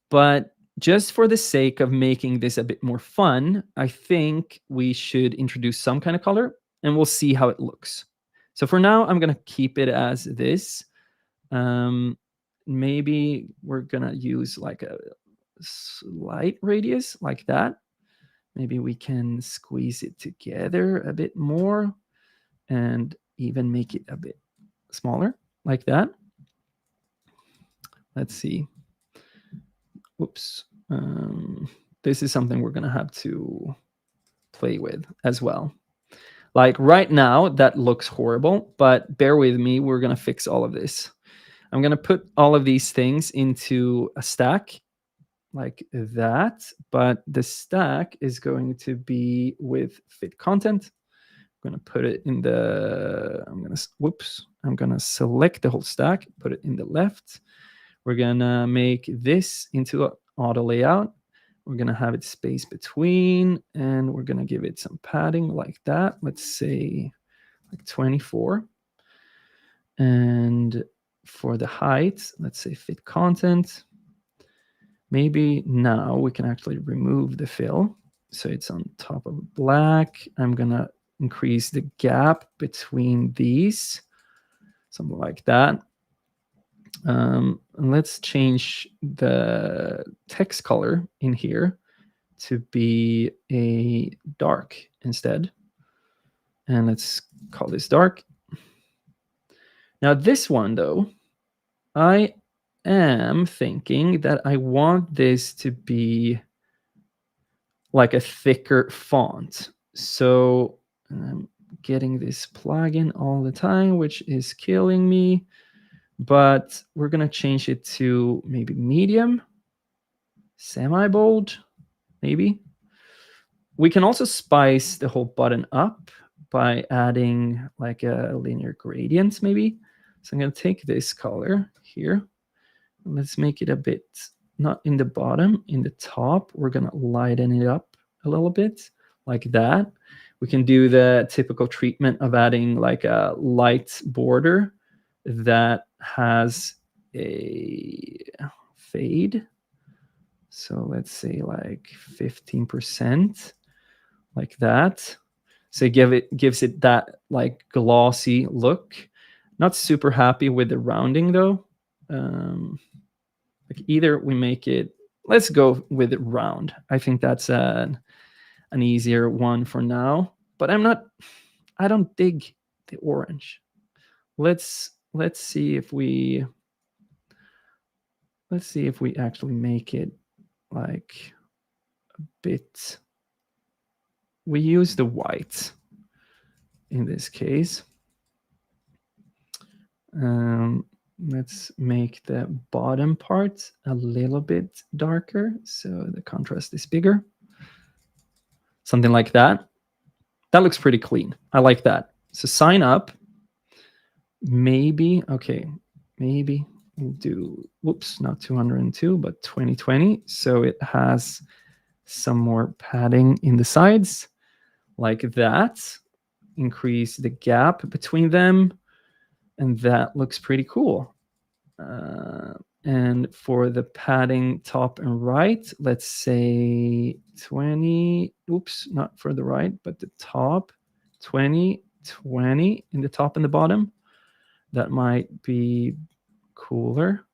But just for the sake of making this a bit more fun, I think we should introduce some kind of color, and we'll see how it looks. So for now, I'm going to keep it as this. Maybe we're going to use like a slight radius like that. Maybe we can squeeze it together a bit more and even make it a bit smaller like that. Let's see. Whoops. This is something we're going to have to play with as well. Like right now, that looks horrible, but bear with me. We're going to fix all of this. I'm going to put all of these things into a stack like that, but the stack is going to be with fit content. I'm going to put it in the, I'm going to select the whole stack, put it in the left. We're going to make this into an auto layout. We're going to have it space between, and we're going to give it some padding like that. Let's say like 24. And for the height, let's say fit content. Maybe now we can actually remove the fill. So it's on top of black. I'm going to increase the gap between these, something like that. And let's change the text color in here to be a dark instead. And let's call this dark. Now this one, though, I am thinking that I want this to be like a thicker font. So I'm getting this plugin all the time, which is killing me. But we're going to change it to maybe medium, semi-bold, maybe. We can also spice the whole button up by adding like a linear gradient, maybe. So I'm going to take this color here. Let's make it a bit, not in the bottom, in the top. We're going to lighten it up a little bit like that. We can do the typical treatment of adding like a light border that has a fade. So let's say like 15%, like that. So it gives it that like glossy look. Not super happy with the rounding though. Like either we make it, let's go with it round. I think that's an easier one for now. But I don't dig the orange. Let's see if we actually make it like a bit. We use the white in this case. Let's make the bottom part a little bit darker so the contrast is bigger. Something like that. That looks pretty clean. I like that. So sign up. Maybe, okay, maybe we'll do, whoops, not 202, but 2020. So it has some more padding in the sides like that. Increase the gap between them. And that looks pretty cool. And for the padding top and right, let's say 20, oops, not for the right, but the top, 20, 20 in the top and the bottom. That might be cooler.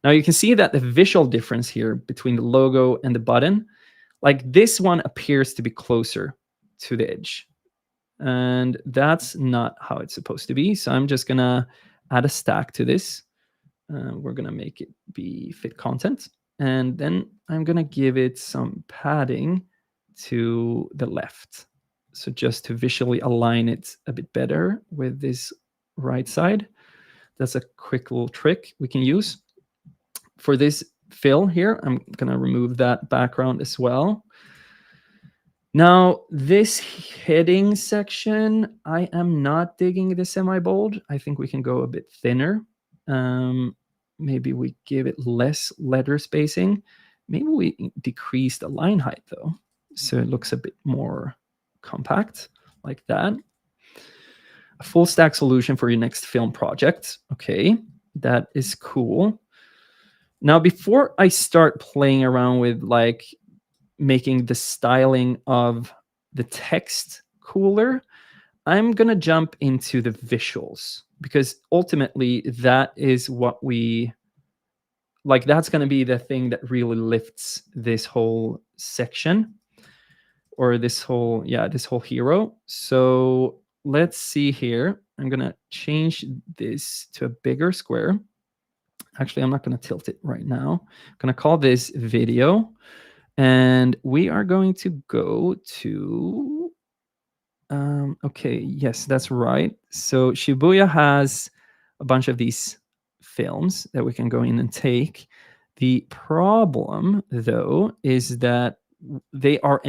Now you can see that the visual difference here between the logo and the button, like this one appears to be closer to the edge. And that's not how it's supposed to be. So I'm just gonna add a stack to this. We're gonna make it be fit content. And then I'm gonna give it some padding to the left. So just to visually align it a bit better with this right side. That's a quick little trick we can use. For this fill here, I'm gonna remove that background as well. Now, this heading section, I am not digging the semi-bold. I think we can go a bit thinner. Maybe we give it less letter spacing. Maybe we decrease the line height though, so it looks a bit more compact, like that. A full stack solution for your next film project. Okay, that is cool. Now, before I start playing around with like making the styling of the text cooler, I'm going to jump into the visuals, because ultimately that is what we like. That's going to be the thing that really lifts this whole section, or this whole hero. So let's see here. I'm going to change this to a bigger square. Actually, I'm not going to tilt it right now. I'm going to call this video. And we are going to go to, okay, yes, that's right. So Shibuya has a bunch of these films that we can go in and take. The problem, though, is that they are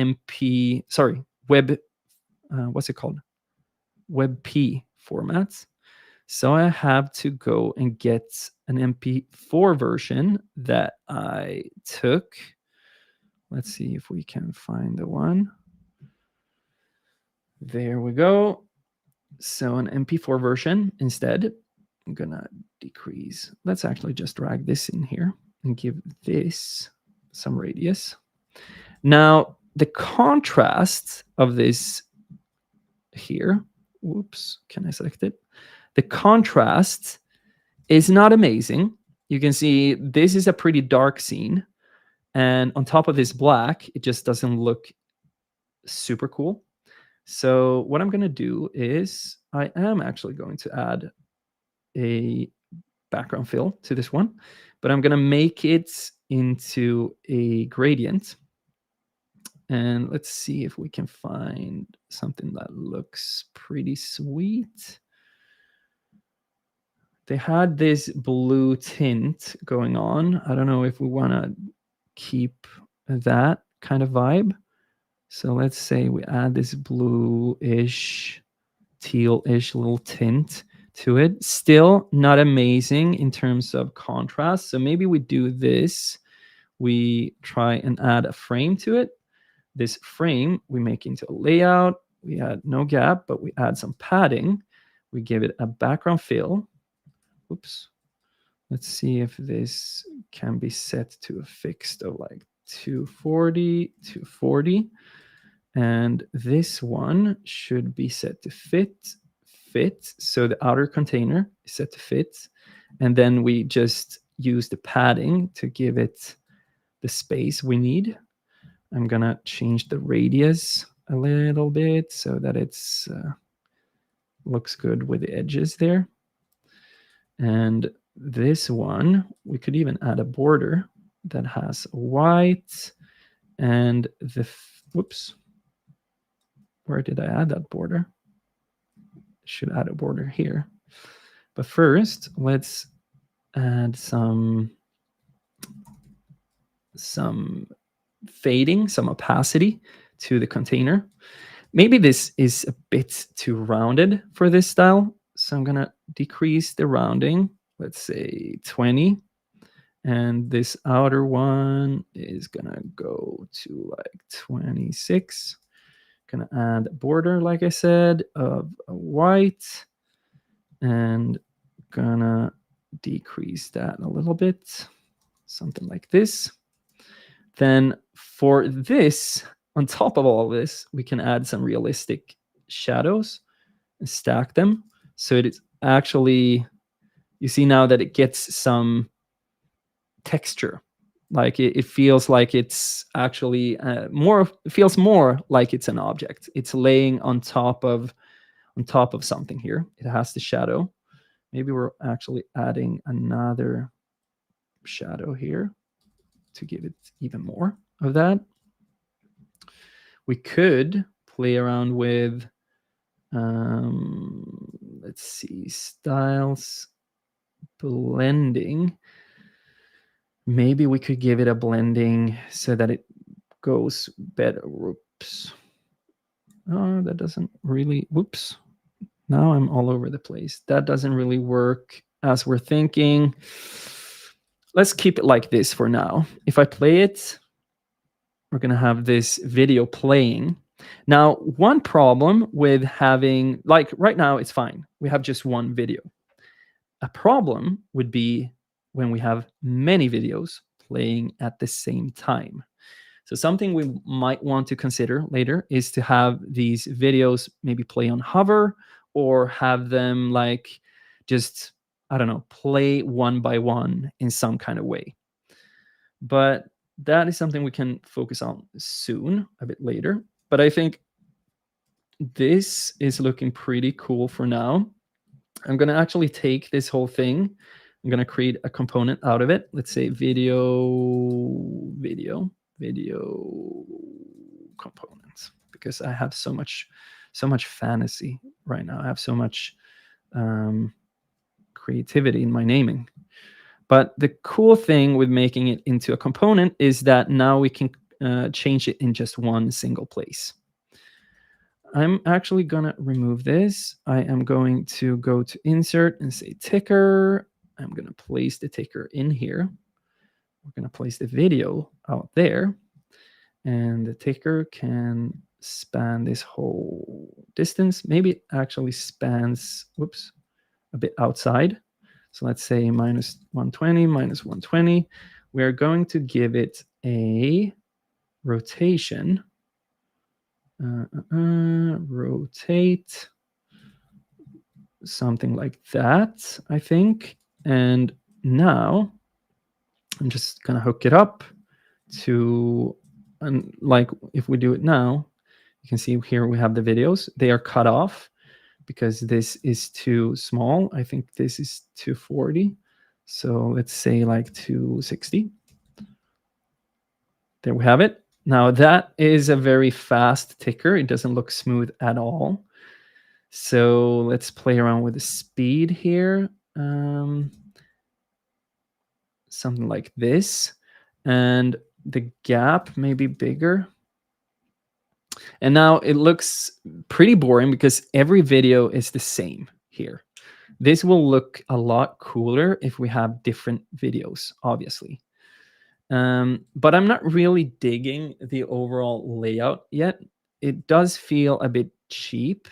web, what's it called? WebP formats. So I have to go and get an MP4 version that I took. Let's see if we can find the one. There we go. So an MP4 version instead. I'm gonna decrease. Let's actually just drag this in here and give this some radius. Now, the contrast of this here, whoops, can I select it? The contrast is not amazing. You can see this is a pretty dark scene. And on top of this black, it just doesn't look super cool. So what I'm going to do is I am actually going to add a background fill to this one. but I'm going to make it into a gradient. And let's see if we can find something that looks pretty sweet. They had this blue tint going on. I don't know if we want to keep that kind of vibe. So let's say we add this blue-ish, teal-ish little tint to it. Still not amazing in terms of contrast. So maybe we do this. We try and add a frame to it. This frame we make into a layout. We add no gap, but we add some padding. We give it a background fill. Oops. Let's see if this can be set to a fixed of like 240, 240. And this one should be set to fit. So the outer container is set to fit. And then we just use the padding to give it the space we need. I'm going to change the radius a little bit so that it's looks good with the edges there. And this one, we could even add a border that has white and the, whoops, where did I add that border? Should add a border here. But first, let's add some fading, some opacity to the container. Maybe this is a bit too rounded for this style. So I'm going to decrease the rounding, let's say 20. And this outer one is going to go to like 26. Going to add a border, like I said, of white. And going to decrease that a little bit, something like this. Then for this, on top of all this, we can add some realistic shadows and stack them. So it is actually, you see now that it gets some texture. Like it feels like it's actually more, it feels more like it's an object. It's laying on top of something here. It has the shadow. Maybe we're actually adding another shadow here to give it even more of that. We could play around with, let's see, styles, blending. Maybe we could give it a blending so that it goes better. Whoops. Oh, that doesn't really, whoops. Now I'm all over the place. That doesn't really work as we're thinking. Let's keep it like this for now. If I play it, we're going to have this video playing. Now, one problem with having, like right now, it's fine. We have just one video. A problem would be when we have many videos playing at the same time. So something we might want to consider later is to have these videos maybe play on hover, or have them like just, I don't know, play one by one in some kind of way. But that is something we can focus on soon, a bit later. But I think this is looking pretty cool for now. I'm going to actually take this whole thing. I'm going to create a component out of it. Let's say video components, because I have so much fantasy right now. I have so much creativity in my naming. But the cool thing with making it into a component is that now we can change it in just one single place. I'm actually going to remove this. I am going to go to insert and say ticker. I'm going to place the ticker in here. We're going to place the video out there. And the ticker can span this whole distance. Maybe it actually spans, whoops, a bit outside. So let's say minus 120, minus 120. We're going to give it a rotation. Rotate something like that, I think. And now I'm just going to hook it up to, and like if we do it now, you can see here we have the videos. They are cut off because this is too small. I think this is 240. So let's say like 260. There we have it. Now that is a very fast ticker. It doesn't look smooth at all. So let's play around with the speed here. Something like this. And the gap may be bigger. And now it looks pretty boring because every video is the same here. This will look a lot cooler if we have different videos, obviously. But I'm not really digging the overall layout yet. It does feel a bit cheap.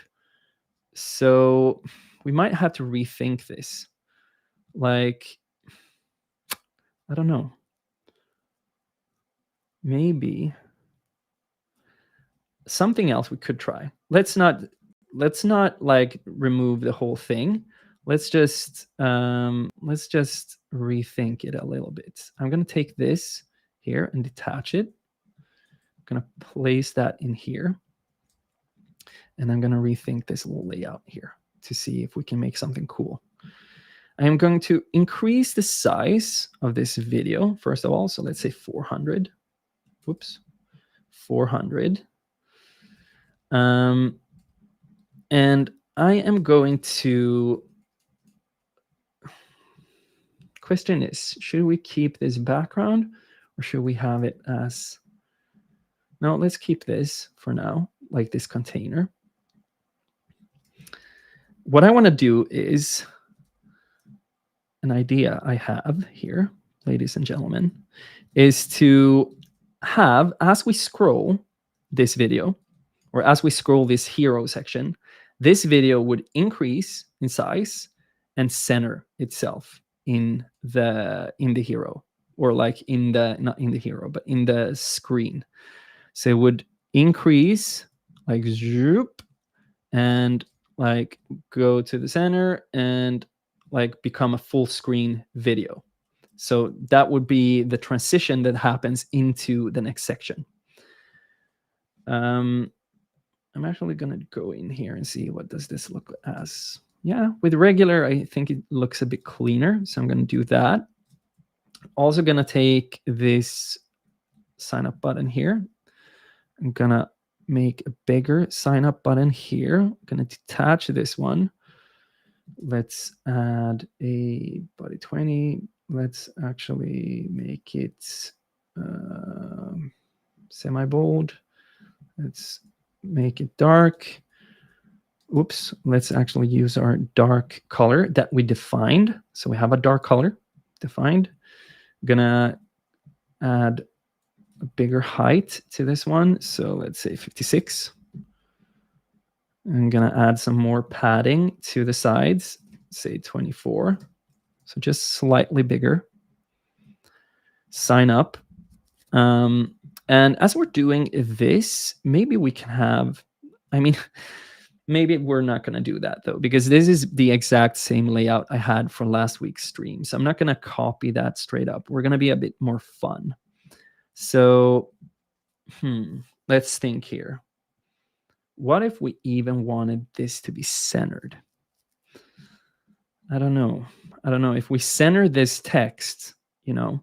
So we might have to rethink this. Like, I don't know. Maybe something else we could try. Let's not like remove the whole thing. Let's just rethink it a little bit. I'm gonna take this here and detach it. I'm gonna place that in here. And I'm gonna rethink this little layout here to see if we can make something cool. I am going to increase the size of this video, first of all. So let's say 400. Whoops, 400. And I am going to, question is, should we keep this background or should we have it as, no, let's keep this for now, like this container. What I want to do is, an idea I have here, ladies and gentlemen, is to have, as we scroll this video, or as we scroll this hero section, this video would increase in size and center itself in the hero, or like in the, not in the hero, but in the screen. So it would increase like zoop and like go to the center and like become a full screen video. So that would be the transition that happens into the next section. I'm actually going to go in here and see what does this look as. Yeah, with regular, I think it looks a bit cleaner. So I'm going to do that. Also going to take this sign up button here. I'm going to make a bigger sign up button here. I'm going to detach this one. Let's add a body 20. Let's actually make it semi-bold. Let's make it dark. Oops, let's actually use our dark color that we defined. So we have a dark color defined. I'm gonna add a bigger height to this one. So let's say 56. I'm gonna add some more padding to the sides, say 24. So just slightly bigger. Sign up. And as we're doing this, maybe we can have, I mean, maybe we're not going to do that though, because this is the exact same layout I had for last week's stream. So I'm not going to copy that straight up. We're going to be a bit more fun. So let's think here. What if we even wanted this to be centered? I don't know. I don't know. If we center this text, you know,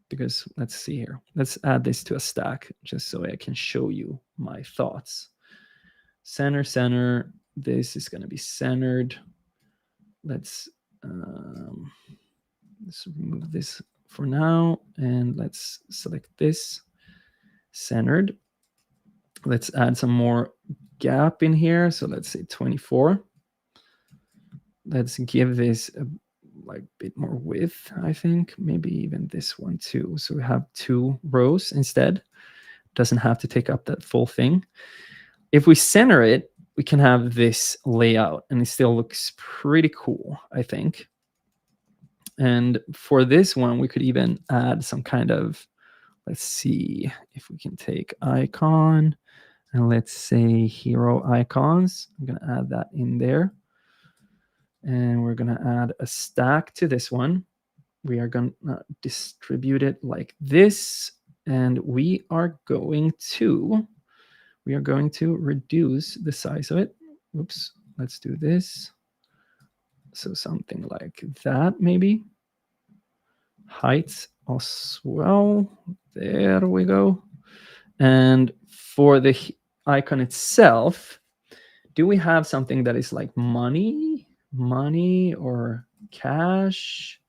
because let's see here. Let's add this to a stack just so I can show you my thoughts. Center, center. This is going to be centered. Let's remove this for now. And let's select this. Centered. Let's add some more gap in here. So let's say 24. Let's give this a like bit more width, I think. Maybe even this one too. So we have 2 rows instead. Doesn't have to take up that full thing. If we center it, we can have this layout and it still looks pretty cool, I think. And for this one, we could even add some kind of, let's see if we can take icon and let's say hero icons. I'm going to add that in there. And we're going to add a stack to this one. We are going to distribute it like this. And we are going to reduce the size of it. Oops, let's do this. So something like that, maybe. height as well. There we go. And for the icon itself, do we have something that is like money or cash,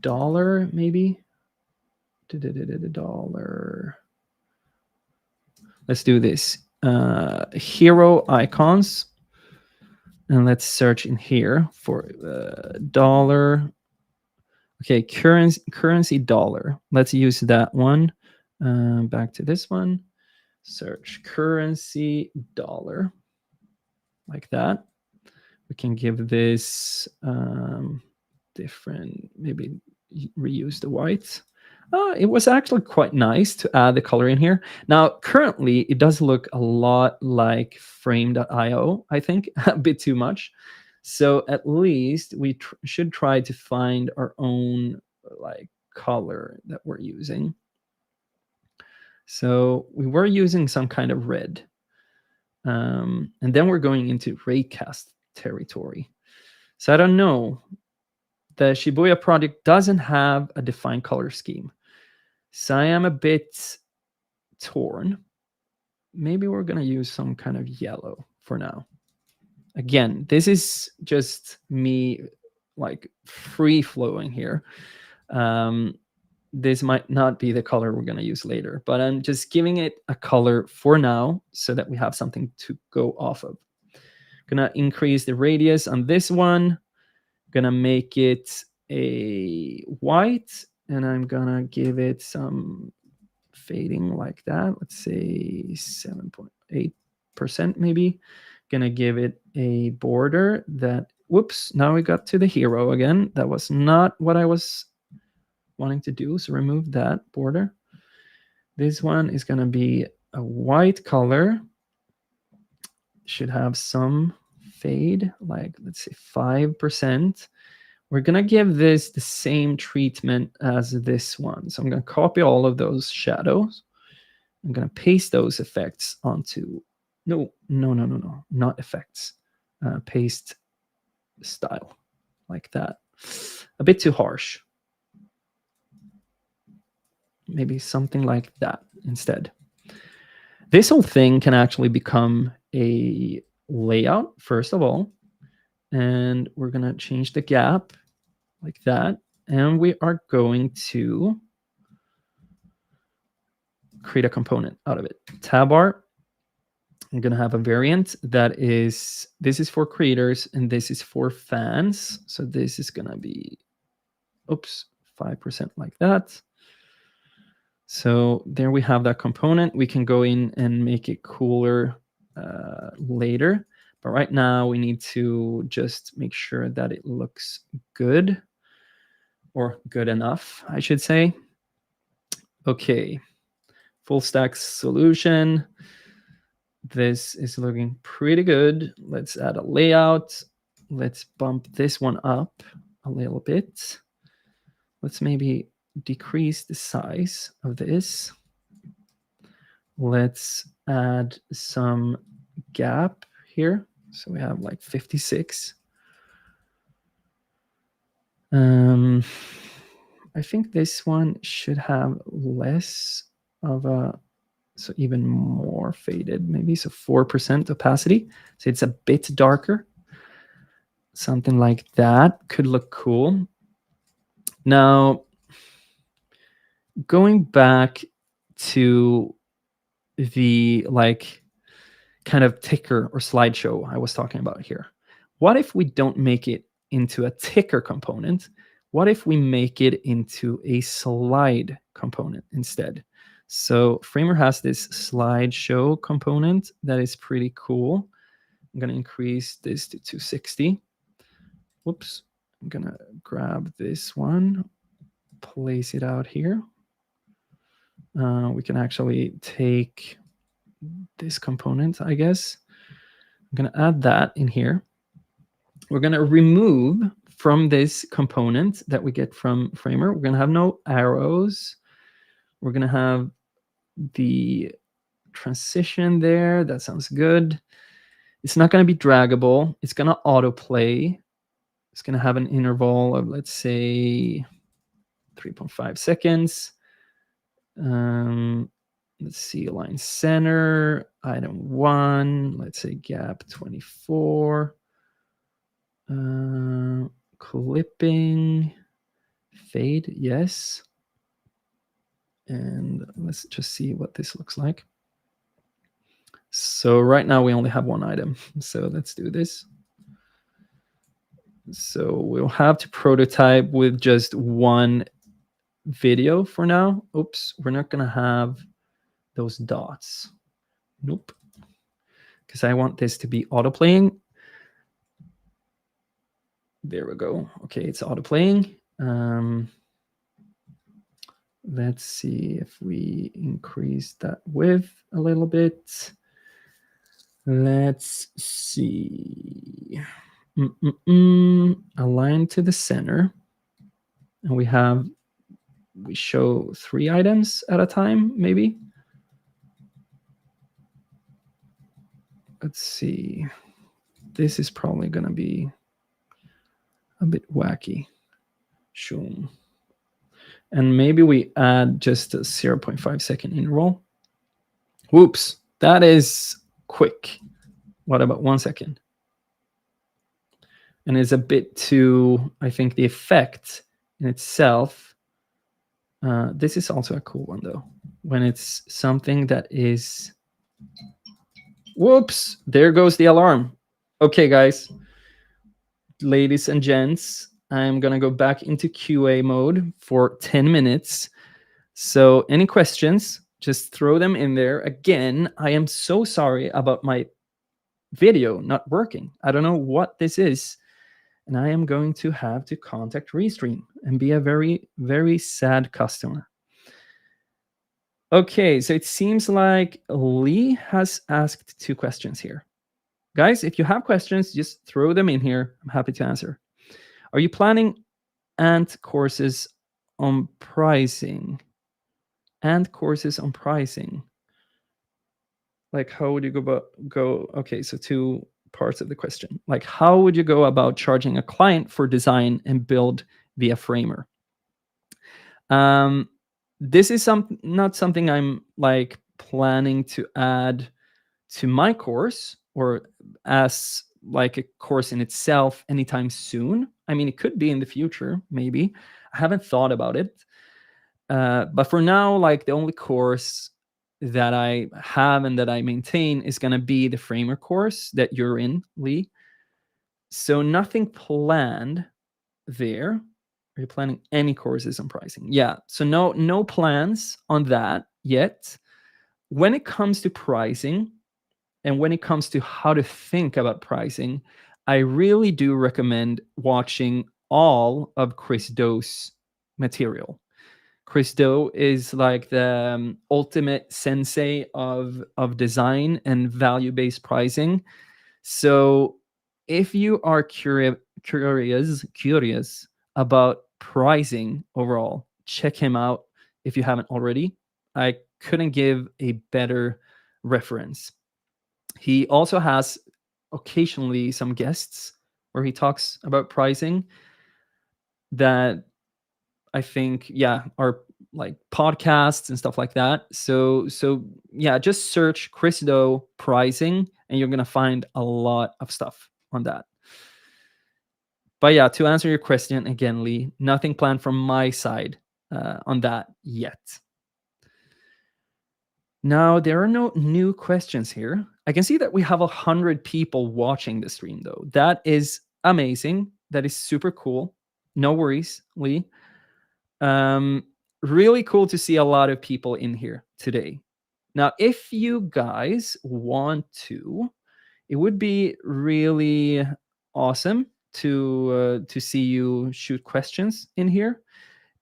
dollar maybe? Dollar. Let's do this. Hero icons. And let's search in here for dollar. Okay, currency dollar. Let's use that one. Back to this one. Search currency dollar. Like that. We can give this different, maybe reuse the white. It was actually quite nice to add the color in here. Now, currently, it does look a lot like frame.io, I think, a bit too much. So at least we should try to find our own like color that we're using. So we were using some kind of red. And then we're going into raycast territory. So I don't know. The Shibuya project doesn't have a defined color scheme. So I am a bit torn. Maybe we're going to use some kind of yellow for now. Again, this is just me like free flowing here. This might not be the color we're going to use later, but I'm just giving it a color for now so that we have something to go off of. Gonna increase the radius on this one. Gonna make it a white, and I'm gonna give it some fading like that. Let's say 7.8% maybe. Gonna give it a border that, whoops, now we got to the hero again. That was not what I was wanting to do, so remove that border. This one is gonna be a white color. Should have some fade, like let's say 5%. We're gonna give this the same treatment as this one. So I'm gonna copy all of those shadows. I'm gonna paste those effects onto, no, not effects. Paste style, like that. A bit too harsh. Maybe something like that instead. This whole thing can actually become a layout, first of all. And we're gonna change the gap like that. And we are going to create a component out of it. Tab bar. I'm going to have a variant that is, this is for creators and this is for fans. So this is going to be, oops, 5% like that. So there we have that component. We can go in and make it cooler later. But right now we need to just make sure that it looks good, or good enough, I should say. Okay, full stack solution. This is looking pretty good. Let's add a layout. Let's bump this one up a little bit. Let's maybe decrease the size of this. Let's add some gap here. So we have like 56. I think this one should have less of a, so even more faded, maybe. So 4% opacity. So it's a bit darker. Something like that could look cool. Now, going back to the like kind of ticker or slideshow I was talking about here. What if we don't make it into a ticker component? What if we make it into a slide component instead? So Framer has this slideshow component that is pretty cool. I'm going to increase this to 260. Whoops. I'm going to grab this one, place it out here. We can actually take this component, I guess. I'm going to add that in here. We're going to remove from this component that we get from Framer. We're going to have no arrows. We're going to have the transition there. That sounds good. It's not going to be draggable. It's going to autoplay. It's going to have an interval of, let's say, 3.5 seconds. Let's see, align center, item 1, let's say gap 24. Clipping, fade, yes. And let's just see what this looks like. So right now we only have one item. So let's do this. So we'll have to prototype with just one video for now. Oops, we're not gonna have those dots. Nope. Because I want this to be auto-playing. There we go. Okay, it's auto-playing. Let's see if we increase that width a little bit. Let's see. Align to the center. And we show 3 items at a time, maybe. Let's see. This is probably going to be a bit wacky. Sure. And maybe we add just a 0.5 second interval. Whoops, that is quick. What about 1 second? And it's a bit too, I think the effect in itself, this is also a cool one though. When it's something that is, whoops, there goes the alarm. Okay, guys, ladies and gents, I'm gonna go back into QA mode for 10 minutes. So any questions, just throw them in there. Again, I am so sorry about my video not working. I don't know what this is. And I am going to have to contact Restream and be a very, very sad customer. Okay, so it seems like Lee has asked 2 questions here. Guys, if you have questions, just throw them in here. I'm happy to answer. Are you planning and courses on pricing? And courses on pricing. Like, how would you go? Okay, so 2 parts of the question. Like, how would you go about charging a client for design and build via Framer? This is not something I'm like planning to add to my course or as like a course in itself anytime soon. I mean, it could be in the future, maybe. I haven't thought about it. But for now, like the only course that I have and that I maintain is going to be the Framer course that you're in, Lee. So nothing planned there. Are you planning any courses on pricing? Yeah. So no plans on that yet. When it comes to pricing and when it comes to how to think about pricing, I really do recommend watching all of Chris Do's material. Chris Do is like the ultimate sensei of design and value-based pricing. So if you are curious about pricing overall, check him out if you haven't already. I couldn't give a better reference. He also has occasionally some guests where he talks about pricing that I think, yeah, are like podcasts and stuff like that. So yeah, just search Chris Do pricing and you're gonna find a lot of stuff on that. But yeah, to answer your question again, Lee, nothing planned from my side on that yet. Now, there are no new questions here. I can see that we have 100 people watching the stream, though. That is amazing. That is super cool. No worries, Lee. Really cool to see a lot of people in here today. Now, if you guys want to, it would be really awesome to see you shoot questions in here.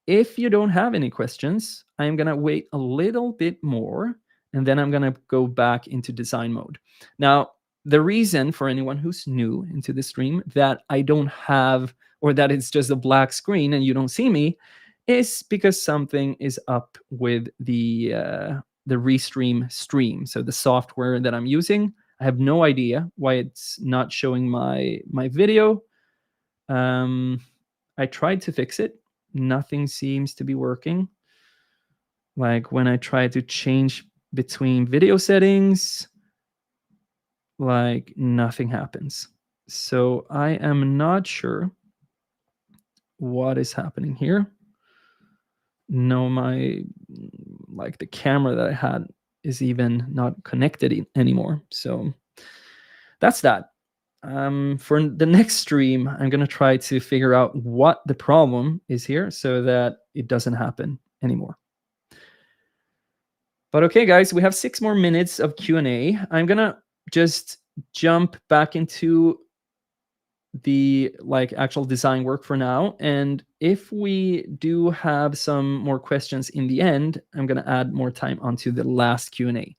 If you don't have any questions, I'm gonna wait a little bit more, and then I'm gonna go back into design mode. Now, the reason for anyone who's new into the stream that I don't have, or that it's just a black screen and you don't see me, is because something is up with the Restream stream. So the software that I'm using, I have no idea why it's not showing my video. I tried to fix it, nothing seems to be working. Like when I try to change between video settings, like nothing happens. So I am not sure what is happening here. No, my like the camera that I had is even not connected anymore. So that's that. For the next stream, I'm gonna try to figure out what the problem is here so that it doesn't happen anymore. But okay, guys, we have 6 more minutes of Q&A. I'm gonna just jump back into the like actual design work for now, and if we do have some more questions in the end, I'm going to add more time onto the last Q&A.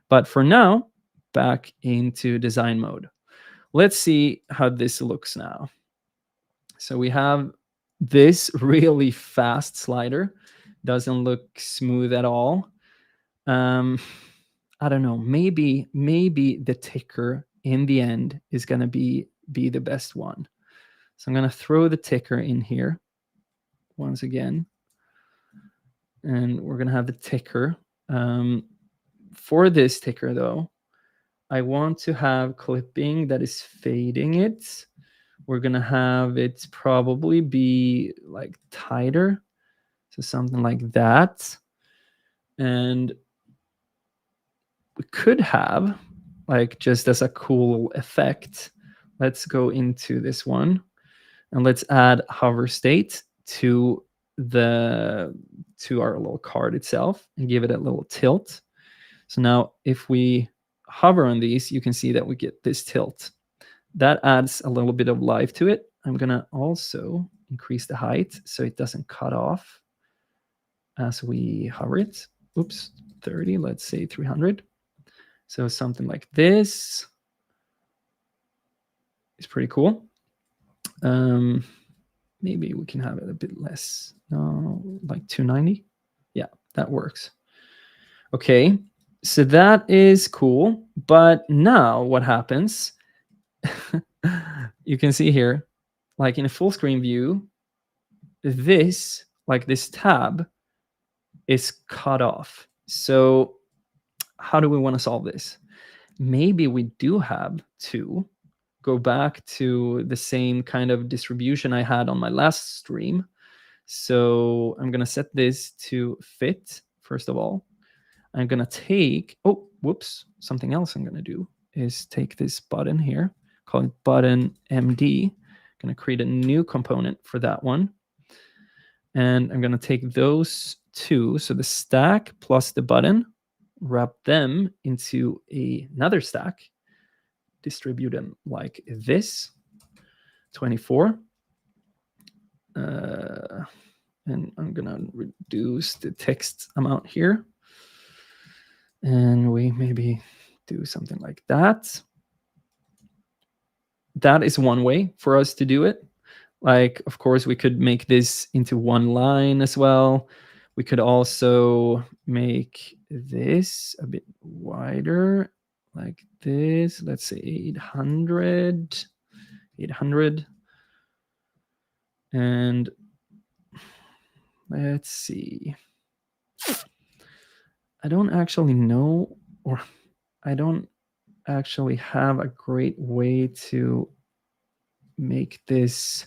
But for now, back into design mode. Let's see how this looks now. So we have this really fast slider, doesn't look smooth at all. I don't know, maybe the ticker in the end is going to be the best one. So I'm going to throw the ticker in here once again. And we're going to have the ticker. For this ticker, though, I want to have clipping that is fading it. We're going to have it probably be like tighter. So something like that. And we could have, like just as a cool effect, let's go into this one. And let's add hover state to our little card itself and give it a little tilt. So now if we hover on these, you can see that we get this tilt. That adds a little bit of life to it. I'm gonna also increase the height so it doesn't cut off as we hover it. Oops, 30, let's say 300. So something like this is pretty cool. Maybe we can have it a bit less. No, like 290. Yeah, that works. Okay, so that is cool. But now what happens? You can see here, like in a full screen view, this tab is cut off. So how do we want to solve this? Maybe we do have to go back to the same kind of distribution I had on my last stream. So I'm going to set this to fit, first of all. I'm going to take, oh, whoops, something else I'm going to do is take this button here, call it button MD. I'm going to create a new component for that one. And I'm going to take those two, so the stack plus the button, wrap them into another stack, distribute them like this, 24. And I'm going to reduce the text amount here. And we maybe do something like that. That is one way for us to do it. Like, of course, we could make this into one line as well. We could also make this a bit wider, like this. Let's say 800. And let's see. I don't actually know, or I don't actually have a great way to make this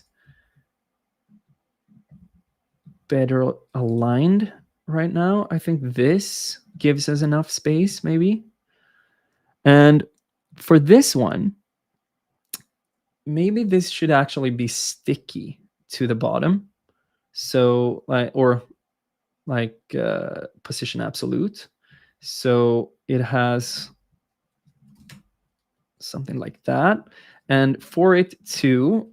better aligned right now. I think this gives us enough space, maybe. And for this one, maybe this should actually be sticky to the bottom. So position absolute. So it has something like that. And for it to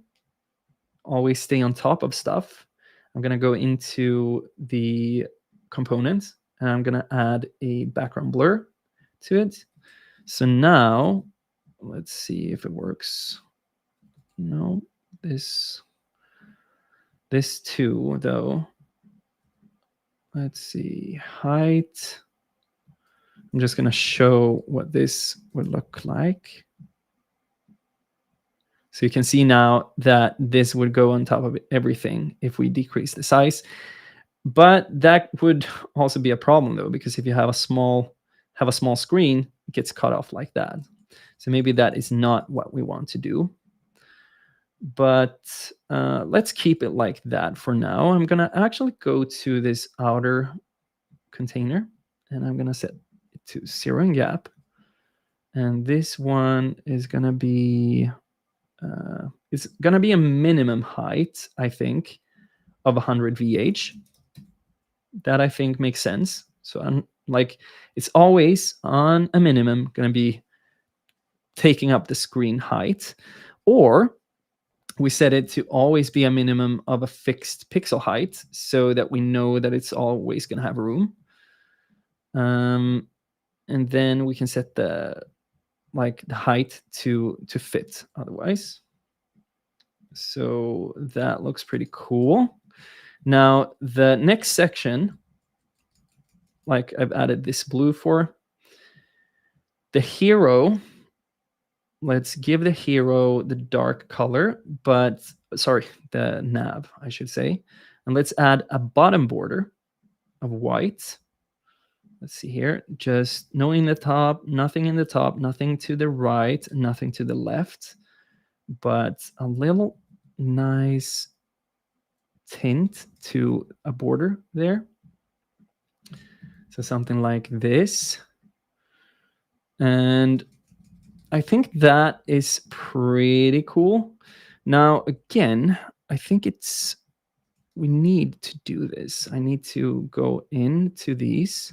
always stay on top of stuff, I'm going to go into the components and I'm going to add a background blur to it. So now let's see if it works. No, this too, though. Let's see, height. I'm just going to show what this would look like. So you can see now that this would go on top of everything if we decrease the size. But that would also be a problem though, because if you have a small screen, it gets cut off like that. So maybe that is not what we want to do. But let's keep it like that for now. I'm gonna actually go to this outer container, and I'm gonna set it to 0 in gap. And this one is gonna be it's gonna be a minimum height, I think, of 100 VH. That I think makes sense. So I'm like, it's always on a minimum gonna be taking up the screen height, or we set it to always be a minimum of a fixed pixel height so that we know that it's always going to have room. And then we can set the height to fit otherwise. So that looks pretty cool. Now the next section, like I've added this blue for the hero. Let's give the hero the dark color, but sorry, the nav, I should say. And let's add a bottom border of white. Let's see here, just no in the top, nothing in the top, nothing to the right, nothing to the left, but a little nice tint to a border there. So something like this. And I think that is pretty cool. Now, again, I think we need to do this. I need to go into these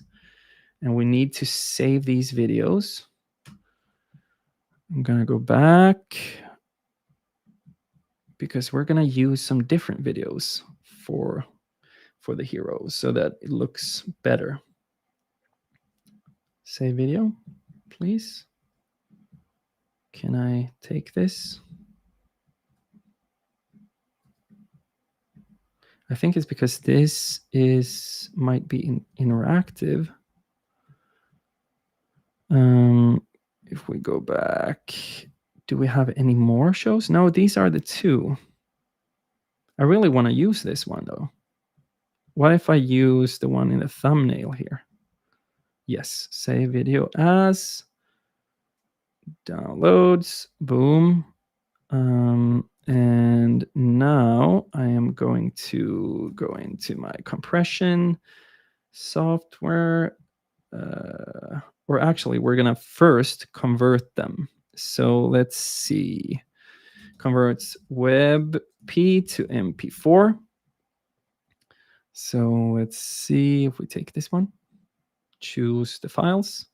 and we need to save these videos. I'm gonna go back because we're gonna use some different videos for the heroes so that it looks better. Save video, please. Can I take this? I think it's because this might be interactive. If we go back, do we have any more shows? No, these are the two. I really want to use this one though. What if I use the one in the thumbnail here? Yes, save video as, downloads, boom. And now I am going to go into my compression software, or actually we're gonna first convert them. So let's see, converts WebP to MP4. So let's see if we take this one, choose the files.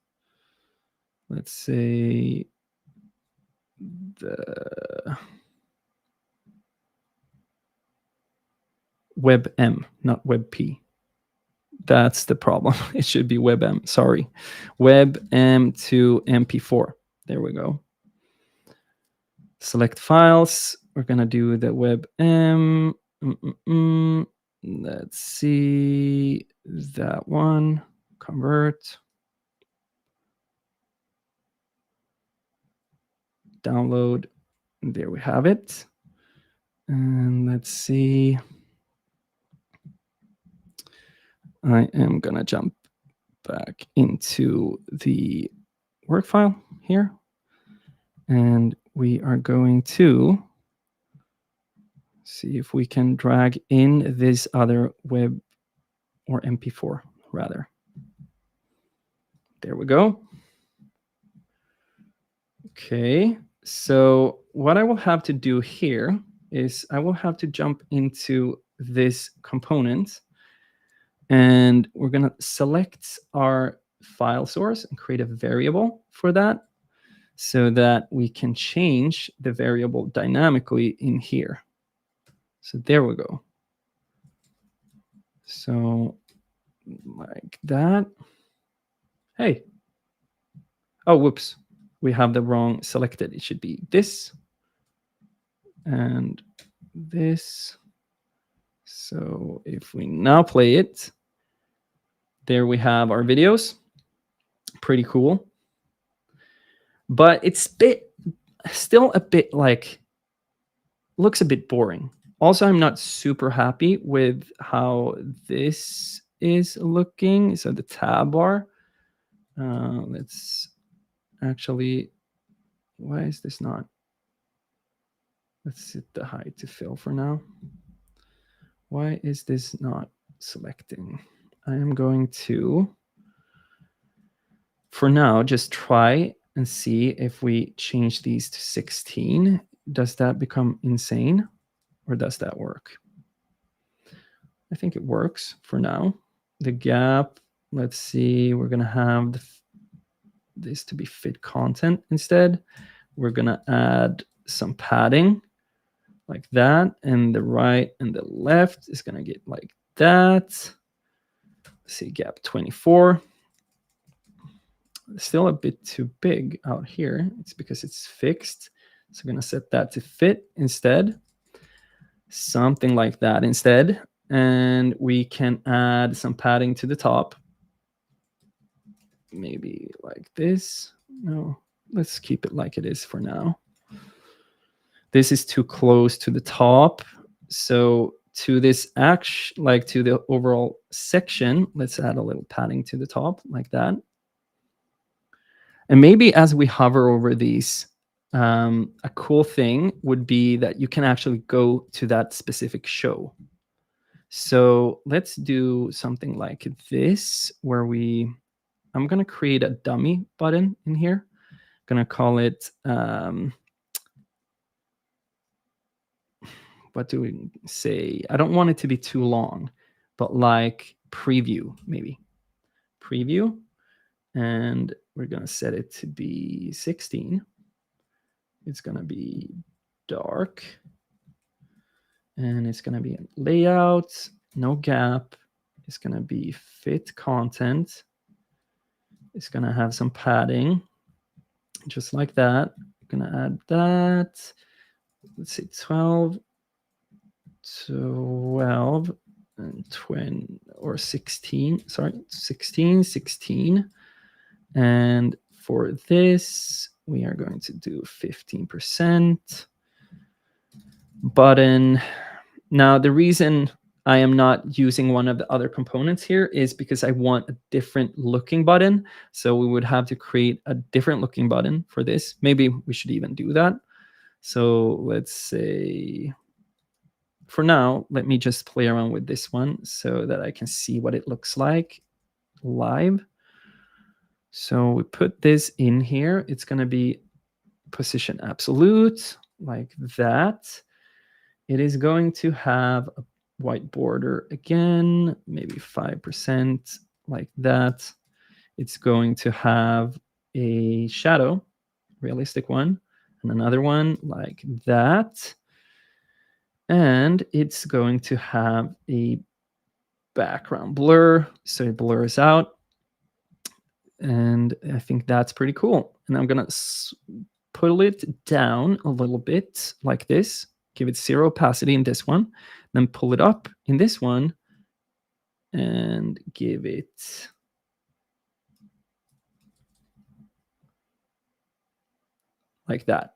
Let's say the WebM, not WebP. That's the problem. It should be WebM, sorry. WebM to MP4. There we go. Select files. We're going to do the WebM. Let's see that one. Convert. Download. There we have it. And let's see. I am going to jump back into the work file here. And we are going to see if we can drag in this other web or MP4 rather. There we go. Okay, so what I will have to do here is I will have to jump into this component and we're going to select our file source and create a variable for that so that we can change the variable dynamically in here. So there we go. So like that. Hey. Oh, whoops. We have the wrong selected. It should be this and this. So if we now play it, there we have our videos. Pretty cool. But it's still a bit like looks a bit boring. Also, I'm not super happy with how this is looking. So the tab bar, let's actually, why is this not? Let's set the height to fill for now. Why is this not selecting? I am going to, for now, just try and see if we change these to 16. Does that become insane, or does that work? I think it works for now. The gap, let's see, we're going to have this to be fit content instead. We're going to add some padding like that, and the right and the left is going to get like that. Let's see, gap 24. Still a bit too big out here. It's because it's fixed. So I'm going to set that to fit instead. Something like that instead. And we can add some padding to the top. Maybe like this. No, let's keep it like it is for now. This is too close to the top. So to this action, like to the overall section, let's add a little padding to the top like that. And maybe as we hover over these, a cool thing would be that you can actually go to that specific show. So let's do something like this, where I'm going to create a dummy button in here. I'm going to call it, what do we say? I don't want it to be too long, but like preview, maybe. Preview. And we're going to set it to be 16. It's going to be dark. And it's going to be a layout, no gap. It's going to be fit content. It's going to have some padding, just like that. I'm going to add that. Let's say 12, and 20, or 16. Sorry, 16. And for this, we are going to do 15%. Button. Now, the reason I am not using one of the other components here is because I want a different looking button. So we would have to create a different looking button for this. Maybe we should even do that. So let's say, for now, let me just play around with this one so that I can see what it looks like live. So we put this in here. It's going to be position absolute, like that. It is going to have a white border again, maybe 5%, like that. It's going to have a shadow, realistic one, and another one like that. And it's going to have a background blur, so it blurs out. And I think that's pretty cool. And I'm going to pull it down a little bit like this. Give it 0 opacity in this one, then pull it up in this one and give it like that.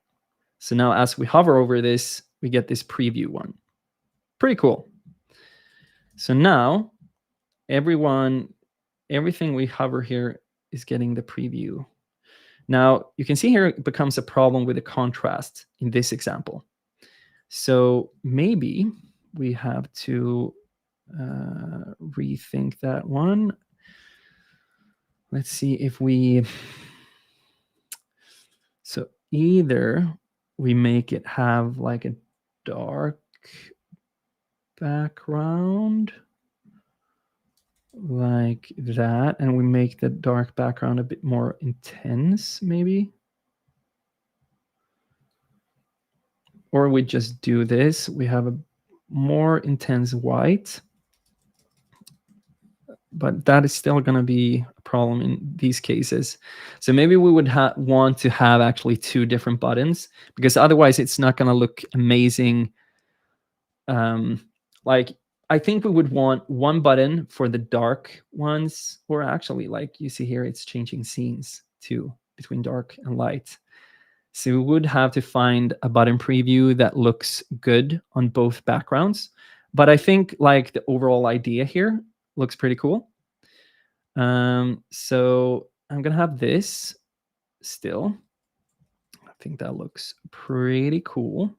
So now as we hover over this, we get this preview one. Pretty cool. So now everything we hover here is getting the preview. Now you can see here it becomes a problem with the contrast in this example. So maybe we have to rethink that one. Let's see if so either we make it have like a dark background like that, and we make the dark background a bit more intense, maybe. Or we just do this. We have a more intense white, but that is still going to be a problem in these cases. So maybe we would want to have actually 2 different buttons, because otherwise it's not going to look amazing. Like, I think we would want one button for the dark ones, or actually, like you see here, it's changing scenes too between dark and light. So we would have to find a button preview that looks good on both backgrounds. But I think like the overall idea here looks pretty cool. So I'm gonna have this still. I think that looks pretty cool.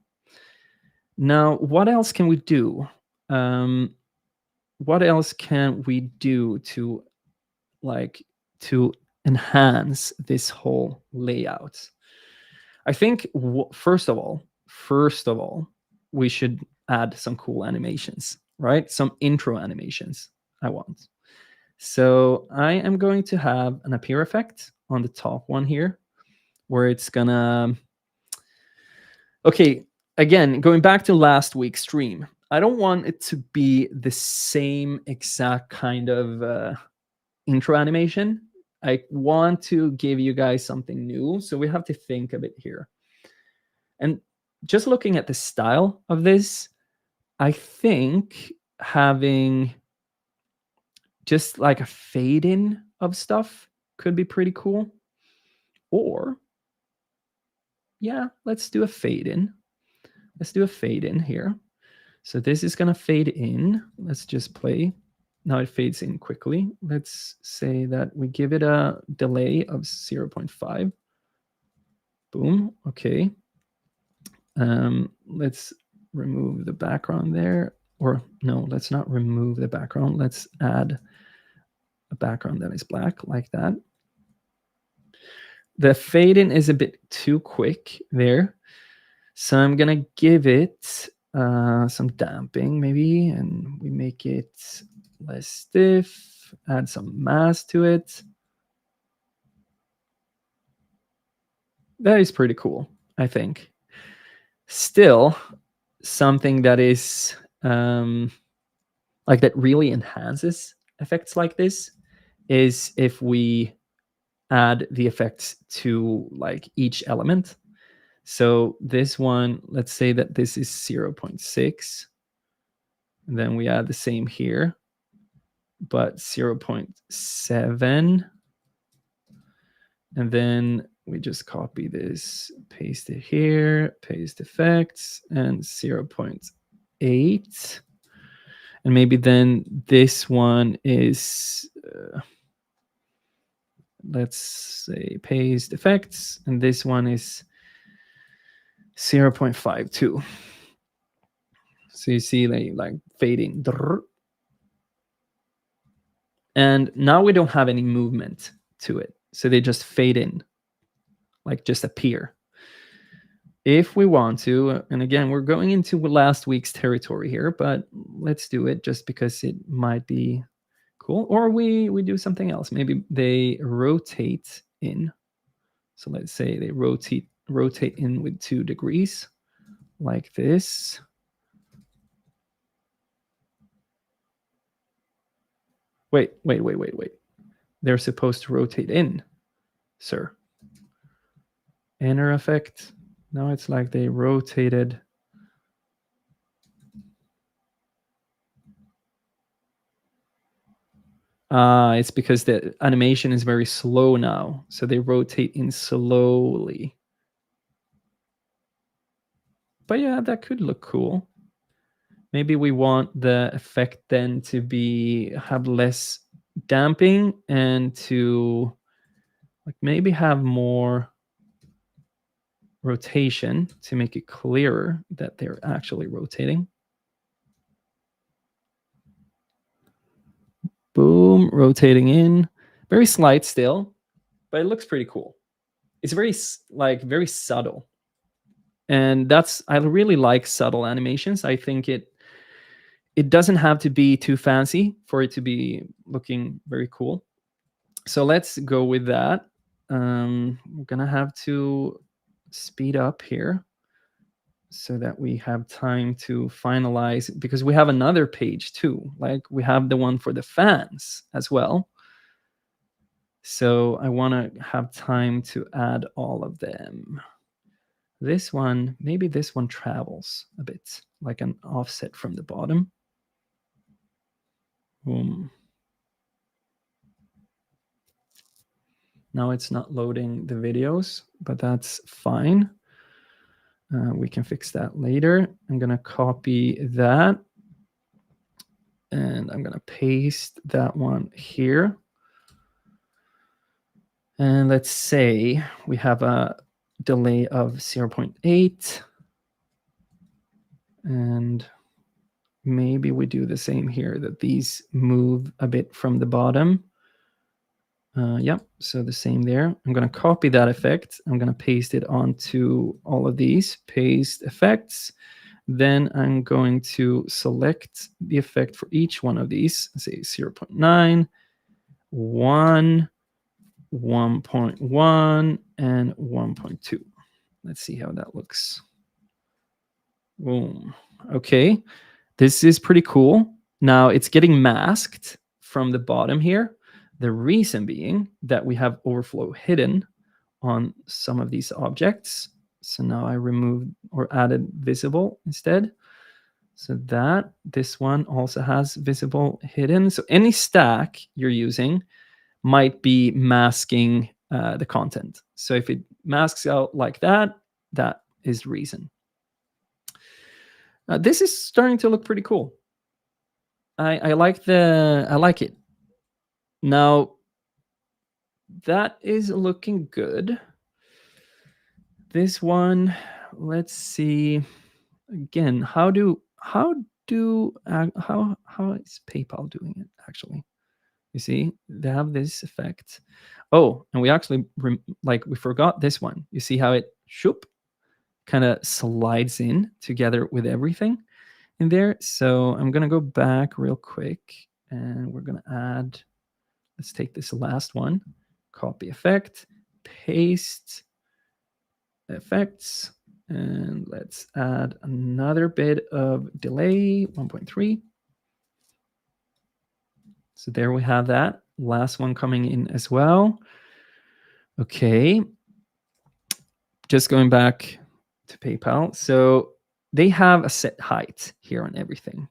Now, what else can we do? What else can we do to like to enhance this whole layout? I think first of all, we should add some cool animations, right? Some intro animations I want. So I am going to have an appear effect on the top one here, where it's gonna, okay, again, going back to last week's stream, I don't want it to be the same exact kind of intro animation. I want to give you guys something new, so we have to think of it here. And just looking at the style of this, I think having just like a fade in of stuff could be pretty cool. Or, yeah, let's do a fade in. Let's do a fade in here. So this is going to fade in. Let's just play. Now it fades in quickly. Let's say that we give it a delay of 0.5. Boom. Okay. Let's remove the background there. Or no, let's not remove the background. Let's add a background that is black like that. The fade in is a bit too quick there. So I'm going to give it some damping maybe, and we make it less stiff, add some mass to it. That is pretty cool, I think. Still, something that is like that really enhances effects like this is if we add the effects to like each element. So this one, let's say that this is 0.6. And then we add the same here, but 0.7. And then we just copy this, paste it here, paste effects, and 0.8. And maybe then this one is, let's say, paste effects, and this one is 0.52. So you see they like fading. And now we don't have any movement to it. So they just fade in, like just appear. If we want to, and again, we're going into last week's territory here, but let's do it just because it might be cool. Or we do something else. Maybe they rotate in. So let's say they rotate in with 2 degrees like this. Wait. They're supposed to rotate in, sir. Inner effect. Now it's like they rotated. It's because the animation is very slow now. So they rotate in slowly. But yeah, that could look cool. Maybe we want the effect then to have less damping and to like maybe have more rotation to make it clearer that they're actually rotating. Boom, rotating in. Very slight still, but it looks pretty cool. It's very subtle. And I really like subtle animations. I think it doesn't have to be too fancy for it to be looking very cool. So let's go with that. We're gonna have to speed up here so that we have time to finalize, because we have another page too. Like we have the one for the fans as well. So I want to have time to add all of them. This one, maybe this one travels a bit, like an offset from the bottom. Boom. Now it's not loading the videos, but that's fine. We can fix that later. I'm going to copy that. And I'm going to paste that one here. And let's say we have a delay of 0.8. And maybe we do the same here, that these move a bit from the bottom. Yep, so the same there. I'm going to copy that effect. I'm going to paste it onto all of these, paste effects. Then I'm going to select the effect for each one of these, say 0.9, 1, 1.1, and 1.2. Let's see how that looks. Boom. Okay, this is pretty cool. Now it's getting masked from the bottom here. The reason being that we have overflow hidden on some of these objects. So now I removed or added visible instead. So that this one also has visible hidden. So any stack you're using might be masking the content. So if it masks out like that, that is the reason. This is starting to look pretty cool. I like it. Now that is looking good. This one, let's see. Again, how is PayPal doing it actually? You see, they have this effect. Oh, and we actually we forgot this one. You see how it shoop kind of slides in together with everything in there. So I'm gonna go back real quick, and we're gonna add. Let's take this last one. Copy effect, paste effects, and let's add another bit of delay, 1.3. So there we have that. Last one coming in as well. Okay. Just going back to PayPal. So they have a set height here on everything,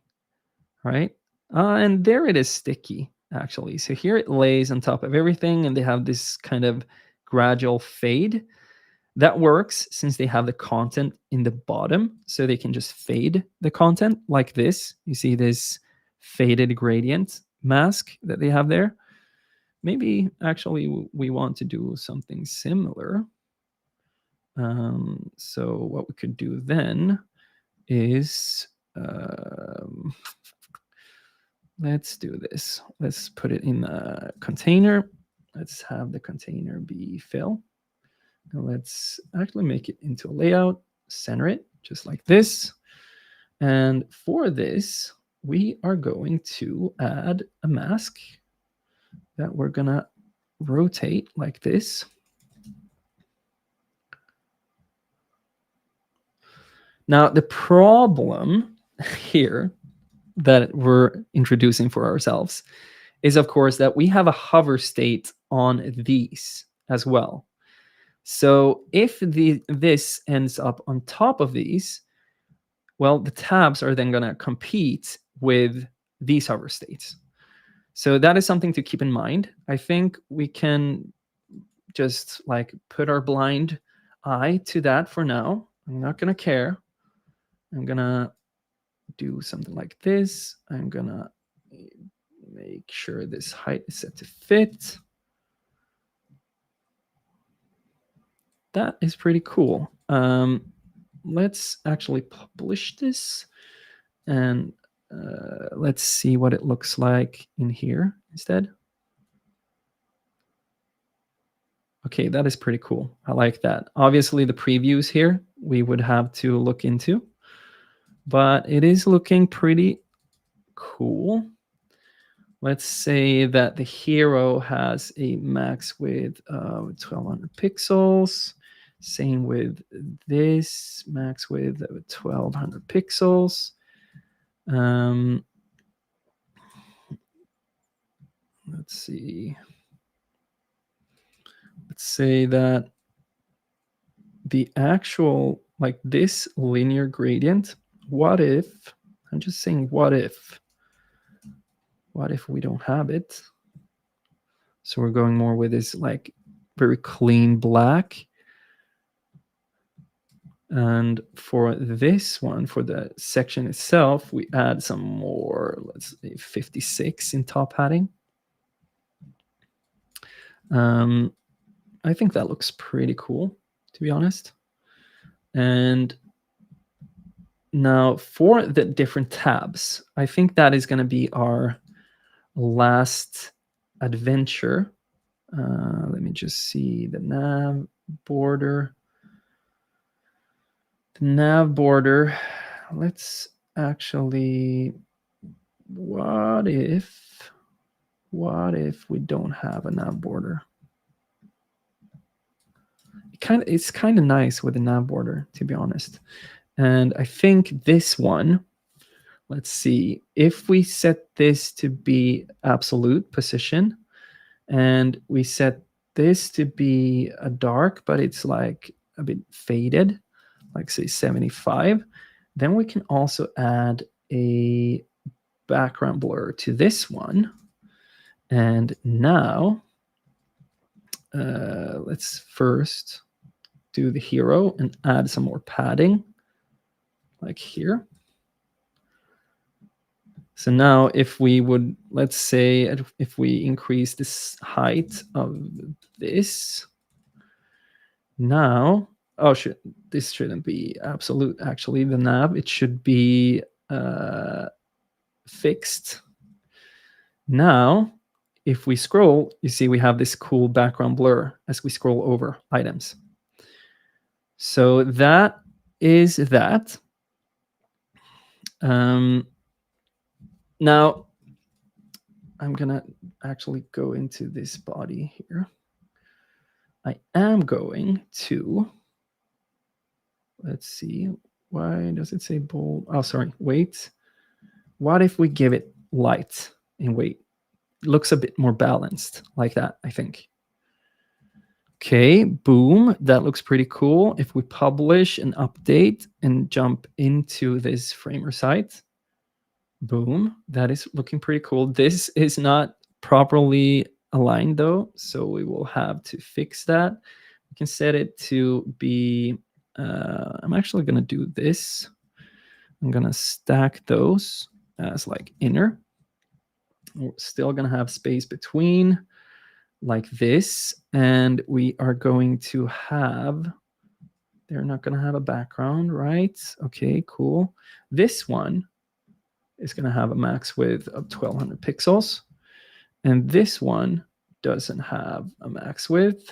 right? And there it is sticky, actually. So here it lays on top of everything, and they have this kind of gradual fade. That works since they have the content in the bottom, so they can just fade the content like this. You see this faded gradient mask that they have there. Maybe actually we want to do something similar. So what we could do then is, let's do this. Let's put it in a container. Let's have the container be fill. And let's actually make it into a layout, center it just like this. And for this, we are going to add a mask that we're gonna rotate like this. Now, the problem here that we're introducing for ourselves is, of course, that we have a hover state on these as well. So if this ends up on top of these, well, the tabs are then going to compete with these hover states. So that is something to keep in mind. I think we can just put our blind eye to that for now. I'm not going to care. I'm going to do something like this. I'm going to make sure this height is set to fit. That is pretty cool. Let's actually publish this, and let's see what it looks like in here instead. Okay, that is pretty cool. I like that. Obviously, the previews here we would have to look into, but it is looking pretty cool. Let's say that the hero has a max width of 1200 pixels. Same with this, max width of 1200 pixels. Let's see. Let's say that the actual, this linear gradient, what if, I'm just saying what if we don't have it? So we're going more with this very clean black. And for this one, for the section itself, we add some more, let's say 56 in top padding. I think that looks pretty cool, to be honest. And now for the different tabs, I think that is going to be our last adventure. Let me just see the nav border. The nav border. Let's actually, what if we don't have a nav border? It's kind of nice with a nav border, to be honest. And I think this one, let's see, if we set this to be absolute position, and we set this to be a dark, but it's like a bit faded, like say 75, then we can also add a background blur to this one. And now let's first do the hero and add some more padding, like here. So now if we would, let's say, if we increase this height of this, now, oh, this shouldn't be absolute, actually, the nav. It should be fixed. Now, if we scroll, you see we have this cool background blur as we scroll over items. So that is that. Now, I'm going to actually go into this body here. I am going to, let's see, why does it say bold? Oh, sorry, weight. What if we give it light in weight? It looks a bit more balanced like that, I think. Okay, boom, that looks pretty cool. If we publish and update and jump into this framer site, boom, that is looking pretty cool. This is not properly aligned though, so we will have to fix that. We can set it to be, I'm actually going to do this. I'm going to stack those as like inner. We're still going to have space between like this, and we are going to have, they're not going to have a background, right? Okay, cool. This one is going to have a max width of 1200 pixels, and this one doesn't have a max width,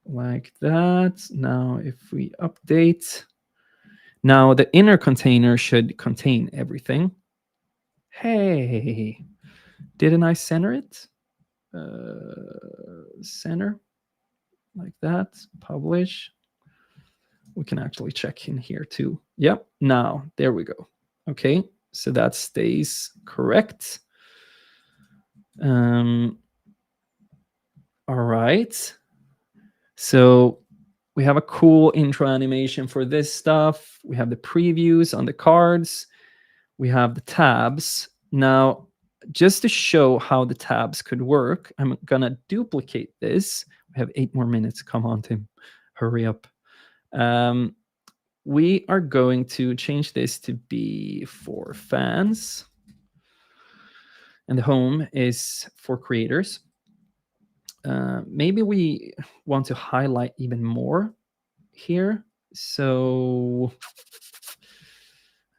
like that. Now if we update, now the inner container should contain everything. Hey, didn't I center it? Center, like that, publish. We can actually check in here too. Yep, now there we go. Okay, so that stays correct. All right, so we have a cool intro animation for this stuff. We have the previews on the cards. We have the tabs. Now, just to show how the tabs could work, I'm gonna duplicate this. We have 8 more minutes. Come on, Tim, hurry up. We are going to change this to be for fans, and the home is for creators. Maybe we want to highlight even more here. So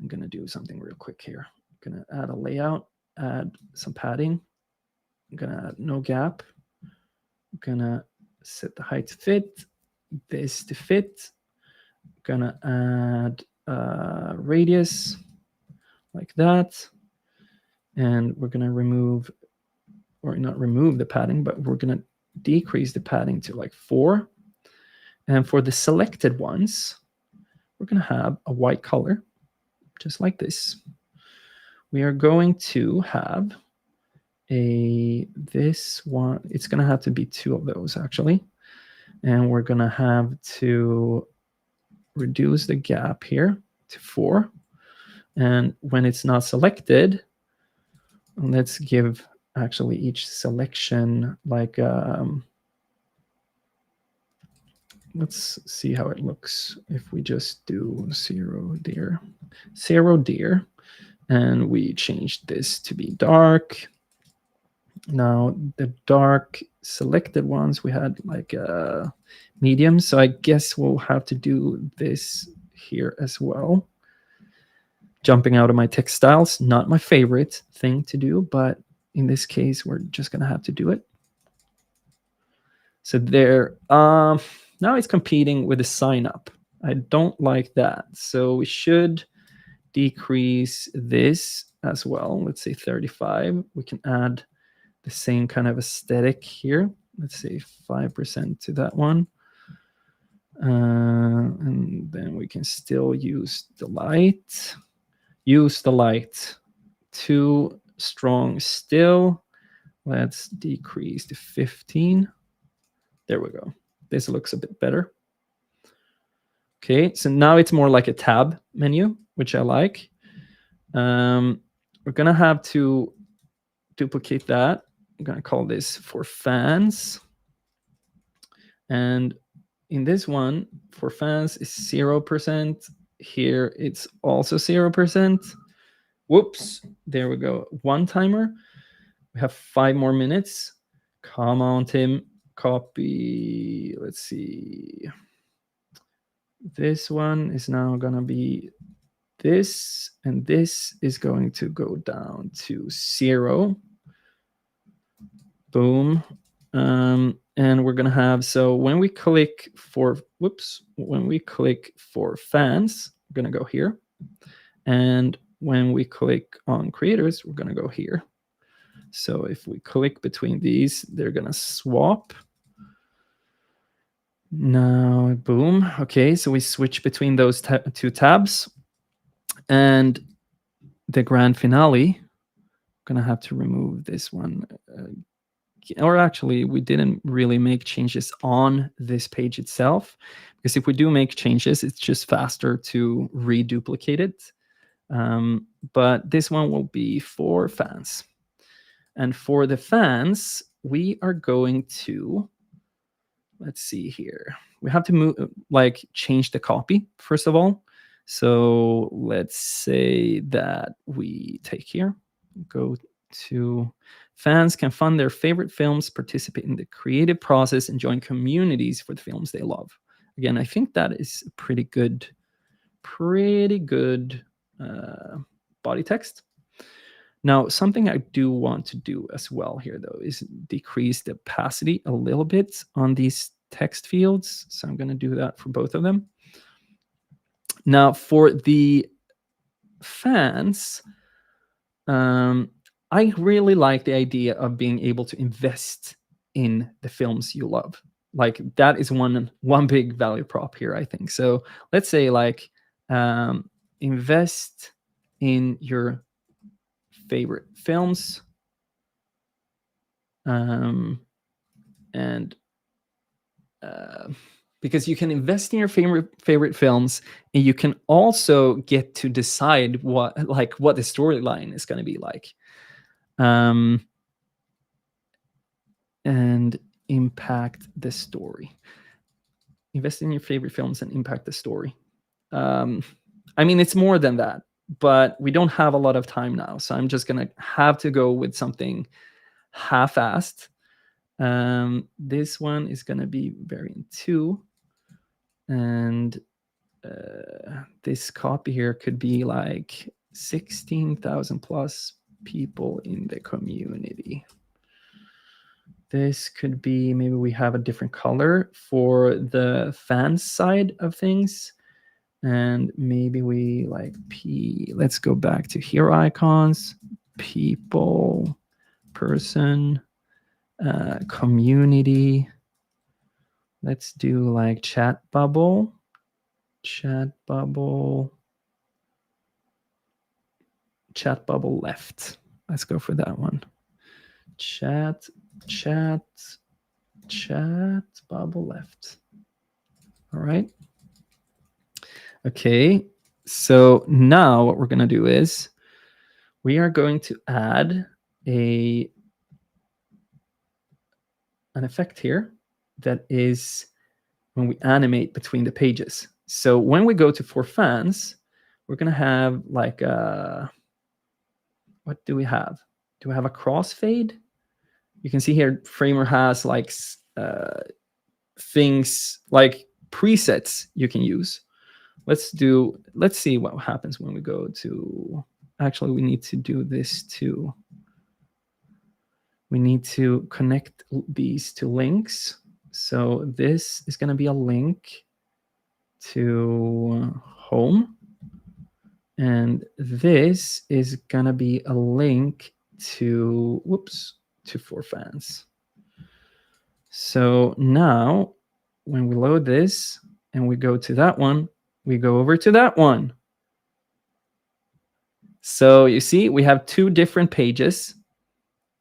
I'm going to do something real quick here. I'm going to add a layout, add some padding. I'm going to add no gap. I'm going to set the height to fit, this to fit. I'm going to add radius like that. And we're going to remove, or not remove the padding, but we're going to decrease the padding to like 4. And for the selected ones, we're going to have a white color, just like this. We are going to have this one. It's going to have to be 2 of those, actually. And we're going to have to reduce the gap here to 4. And when it's not selected, let's give actually each selection like let's see how it looks if we just do 0 deer, and we change this to be dark. Now the dark selected ones, we had like a medium, so I guess we'll have to do this here as well. Jumping out of my text styles, not my favorite thing to do, but in this case, we're just gonna have to do it. So there, now it's competing with the sign up. I don't like that. So we should decrease this as well. Let's say 35. We can add the same kind of aesthetic here. Let's say 5% to that one. And then we can still use the light. Use the light. Too strong still. Let's decrease to 15. There we go. This looks a bit better. Okay, so now it's more like a tab menu, which I like. We're gonna have to duplicate that. I'm gonna call this for fans. And in this one, for fans is 0%. Here it's also 0%. Whoops, there we go. One timer. We have 5 more minutes. Come on, Tim. Copy. Let's see. This one is now going to be this, and this is going to go down to 0. Boom. And we're going to have, so when we click for, when we click for fans, we're going to go here. And when we click on creators, we're going to go here. So if we click between these, they're going to swap. Now, boom. Okay, so we switch between those two tabs. And the grand finale, I'm going to have to remove this one. Or actually, we didn't really make changes on this page itself, because if we do make changes, it's just faster to reduplicate it. But this one will be for fans. And for the fans, we are going to, let's see here. We have to move, like change the copy, first of all. So let's say that we take here, go to fans can fund their favorite films, participate in the creative process, and join communities for the films they love. Again, I think that is pretty good body text. Now, something I do want to do as well here, though, is decrease the opacity a little bit on these text fields. So I'm going to do that for both of them. Now, for the fans, I really like the idea of being able to invest in the films you love. Like that is one big value prop here, I think. So let's say like invest in your favorite films, and because you can invest in your favorite films, and you can also get to decide what the storyline is going to be like, and impact the story. Invest in your favorite films and impact the story. I mean, it's more than that, but we don't have a lot of time now, so I'm just gonna have to go with something half-assed. This one is gonna be variant 2, and this copy here could be like 16,000 plus people in the community. This could be, maybe we have a different color for the fan side of things. And maybe we like let's go back to hero icons, people, person, community. Let's do like chat bubble, left. Let's go for that one. Chat bubble left. All right. Okay, so now what we're going to do is we are going to add an effect here that is when we animate between the pages. So when we go to for fans, we're gonna have like what do we have? Do we have a crossfade? You can see here Framer has like things like presets you can use. Let's see what happens when we go to, actually we need to do this too. We need to connect these to links. So this is going to be a link to home. And this is going to be a link to, to for fans. So now when we load this and we go to that one, we go over to that one. So you see, we have two different pages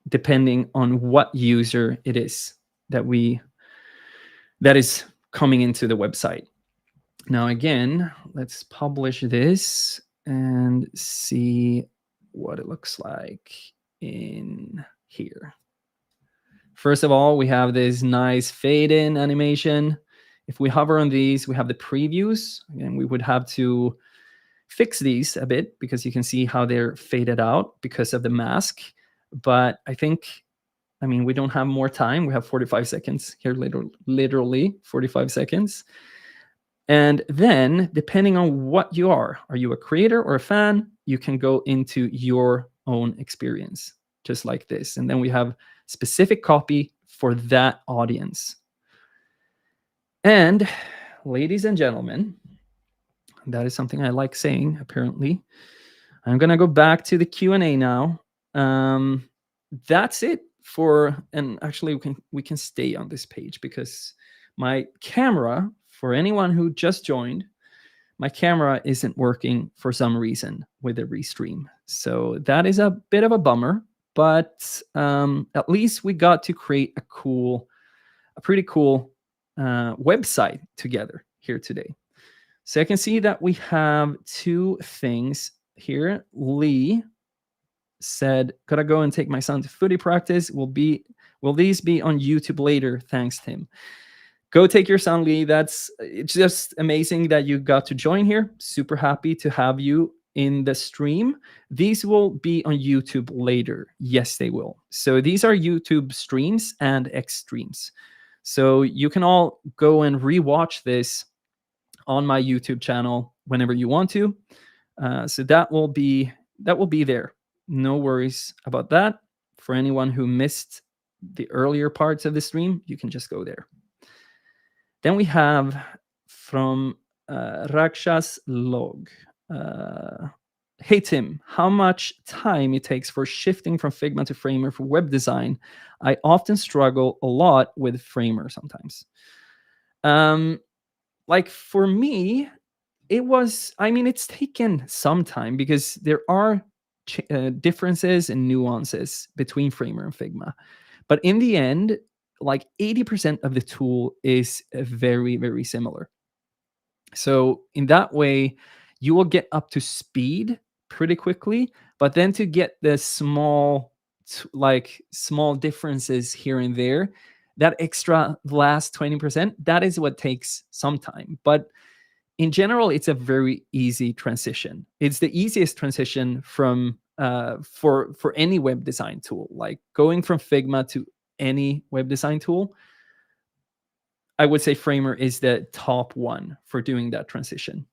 depending on what user it is that is coming into the website. Now again, let's publish this and see what it looks like in here. First of all, we have this nice fade in animation. If we hover on these, we have the previews. Again, we would have to fix these a bit because you can see how they're faded out because of the mask. But I mean, we don't have more time. We have 45 seconds here, literally 45 seconds. And then depending on what you are you a creator or a fan? You can go into your own experience, just like this. And then we have specific copy for that audience. And ladies and gentlemen, that is something I like saying, apparently. I'm going to go back to the Q&A now. That's it and actually we can stay on this page because my camera, for anyone who just joined, my camera isn't working for some reason with the restream. So that is a bit of a bummer, but at least we got to create a pretty cool website together here today. So I can see that we have two things here. Lee said, could I go and take my son to footy practice? Will these be on YouTube later? Thanks, Tim. Go take your son, Lee. It's just amazing that you got to join here. Super happy to have you in the stream. These will be on YouTube later. Yes, they will. So these are YouTube streams and X streams. So you can all go and rewatch this on my YouTube channel whenever you want to. So that will be there. No worries about that. For anyone who missed the earlier parts of the stream, you can just go there. Then we have from Rakshas Log. Hey Tim, how much time it takes for shifting from Figma to Framer for web design? I often struggle a lot with Framer sometimes. Like for me, it's taken some time because there are differences and nuances between Framer and Figma. But in the end, like 80% of the tool is very, very similar. So in that way, you will get up to speed pretty quickly, but then to get the small differences here and there, that extra last 20%, that is what takes some time. But in general, it's a very easy transition. It's the easiest transition from for any web design tool, like going from Figma to any web design tool. I would say Framer is the top one for doing that transition.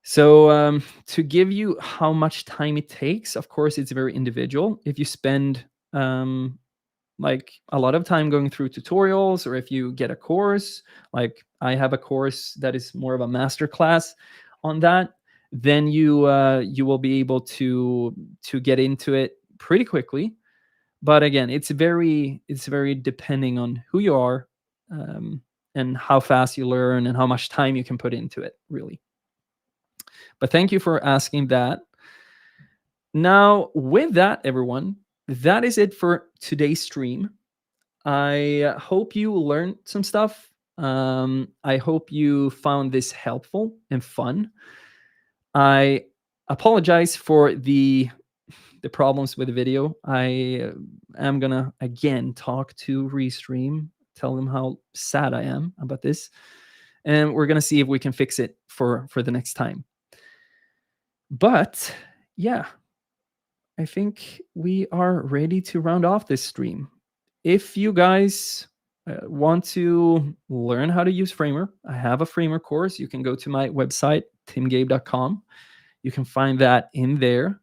So to give you how much time it takes, of course, it's very individual. If you spend like a lot of time going through tutorials, or if you get a course, like I have a course that is more of a master class on that, then you will be able to get into it pretty quickly. But again, it's very depending on who you are, and how fast you learn and how much time you can put into it, really. But thank you for asking that. Now, with that, everyone, that is it for today's stream. I hope you learned some stuff. I hope you found this helpful and fun. I apologize for the problems with the video. I am gonna again talk to Restream tell them how sad I am about this. And we're going to see if we can fix it for the next time. But yeah, I think we are ready to round off this stream. If you guys want to learn how to use Framer, I have a Framer course. You can go to my website, timgabe.com. You can find that in there.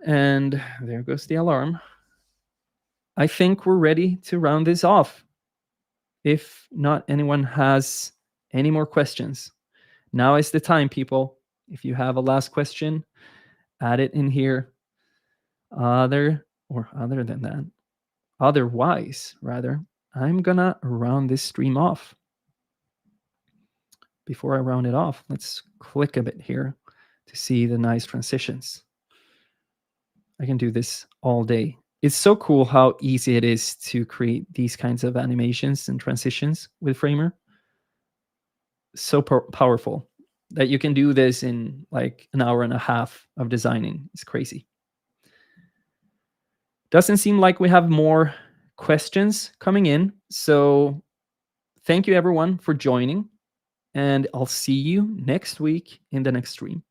And there goes the alarm. I think we're ready to round this off. If not anyone has any more questions, now is the time, people. If you have a last question, add it in here. Other than that, otherwise, rather, I'm gonna round this stream off. Before I round it off, let's click a bit here to see the nice transitions. I can do this all day. It's so cool how easy it is to create these kinds of animations and transitions with Framer. So powerful that you can do this in like an hour and a half of designing. It's crazy. Doesn't seem like we have more questions coming in. So thank you everyone for joining, and I'll see you next week in the next stream.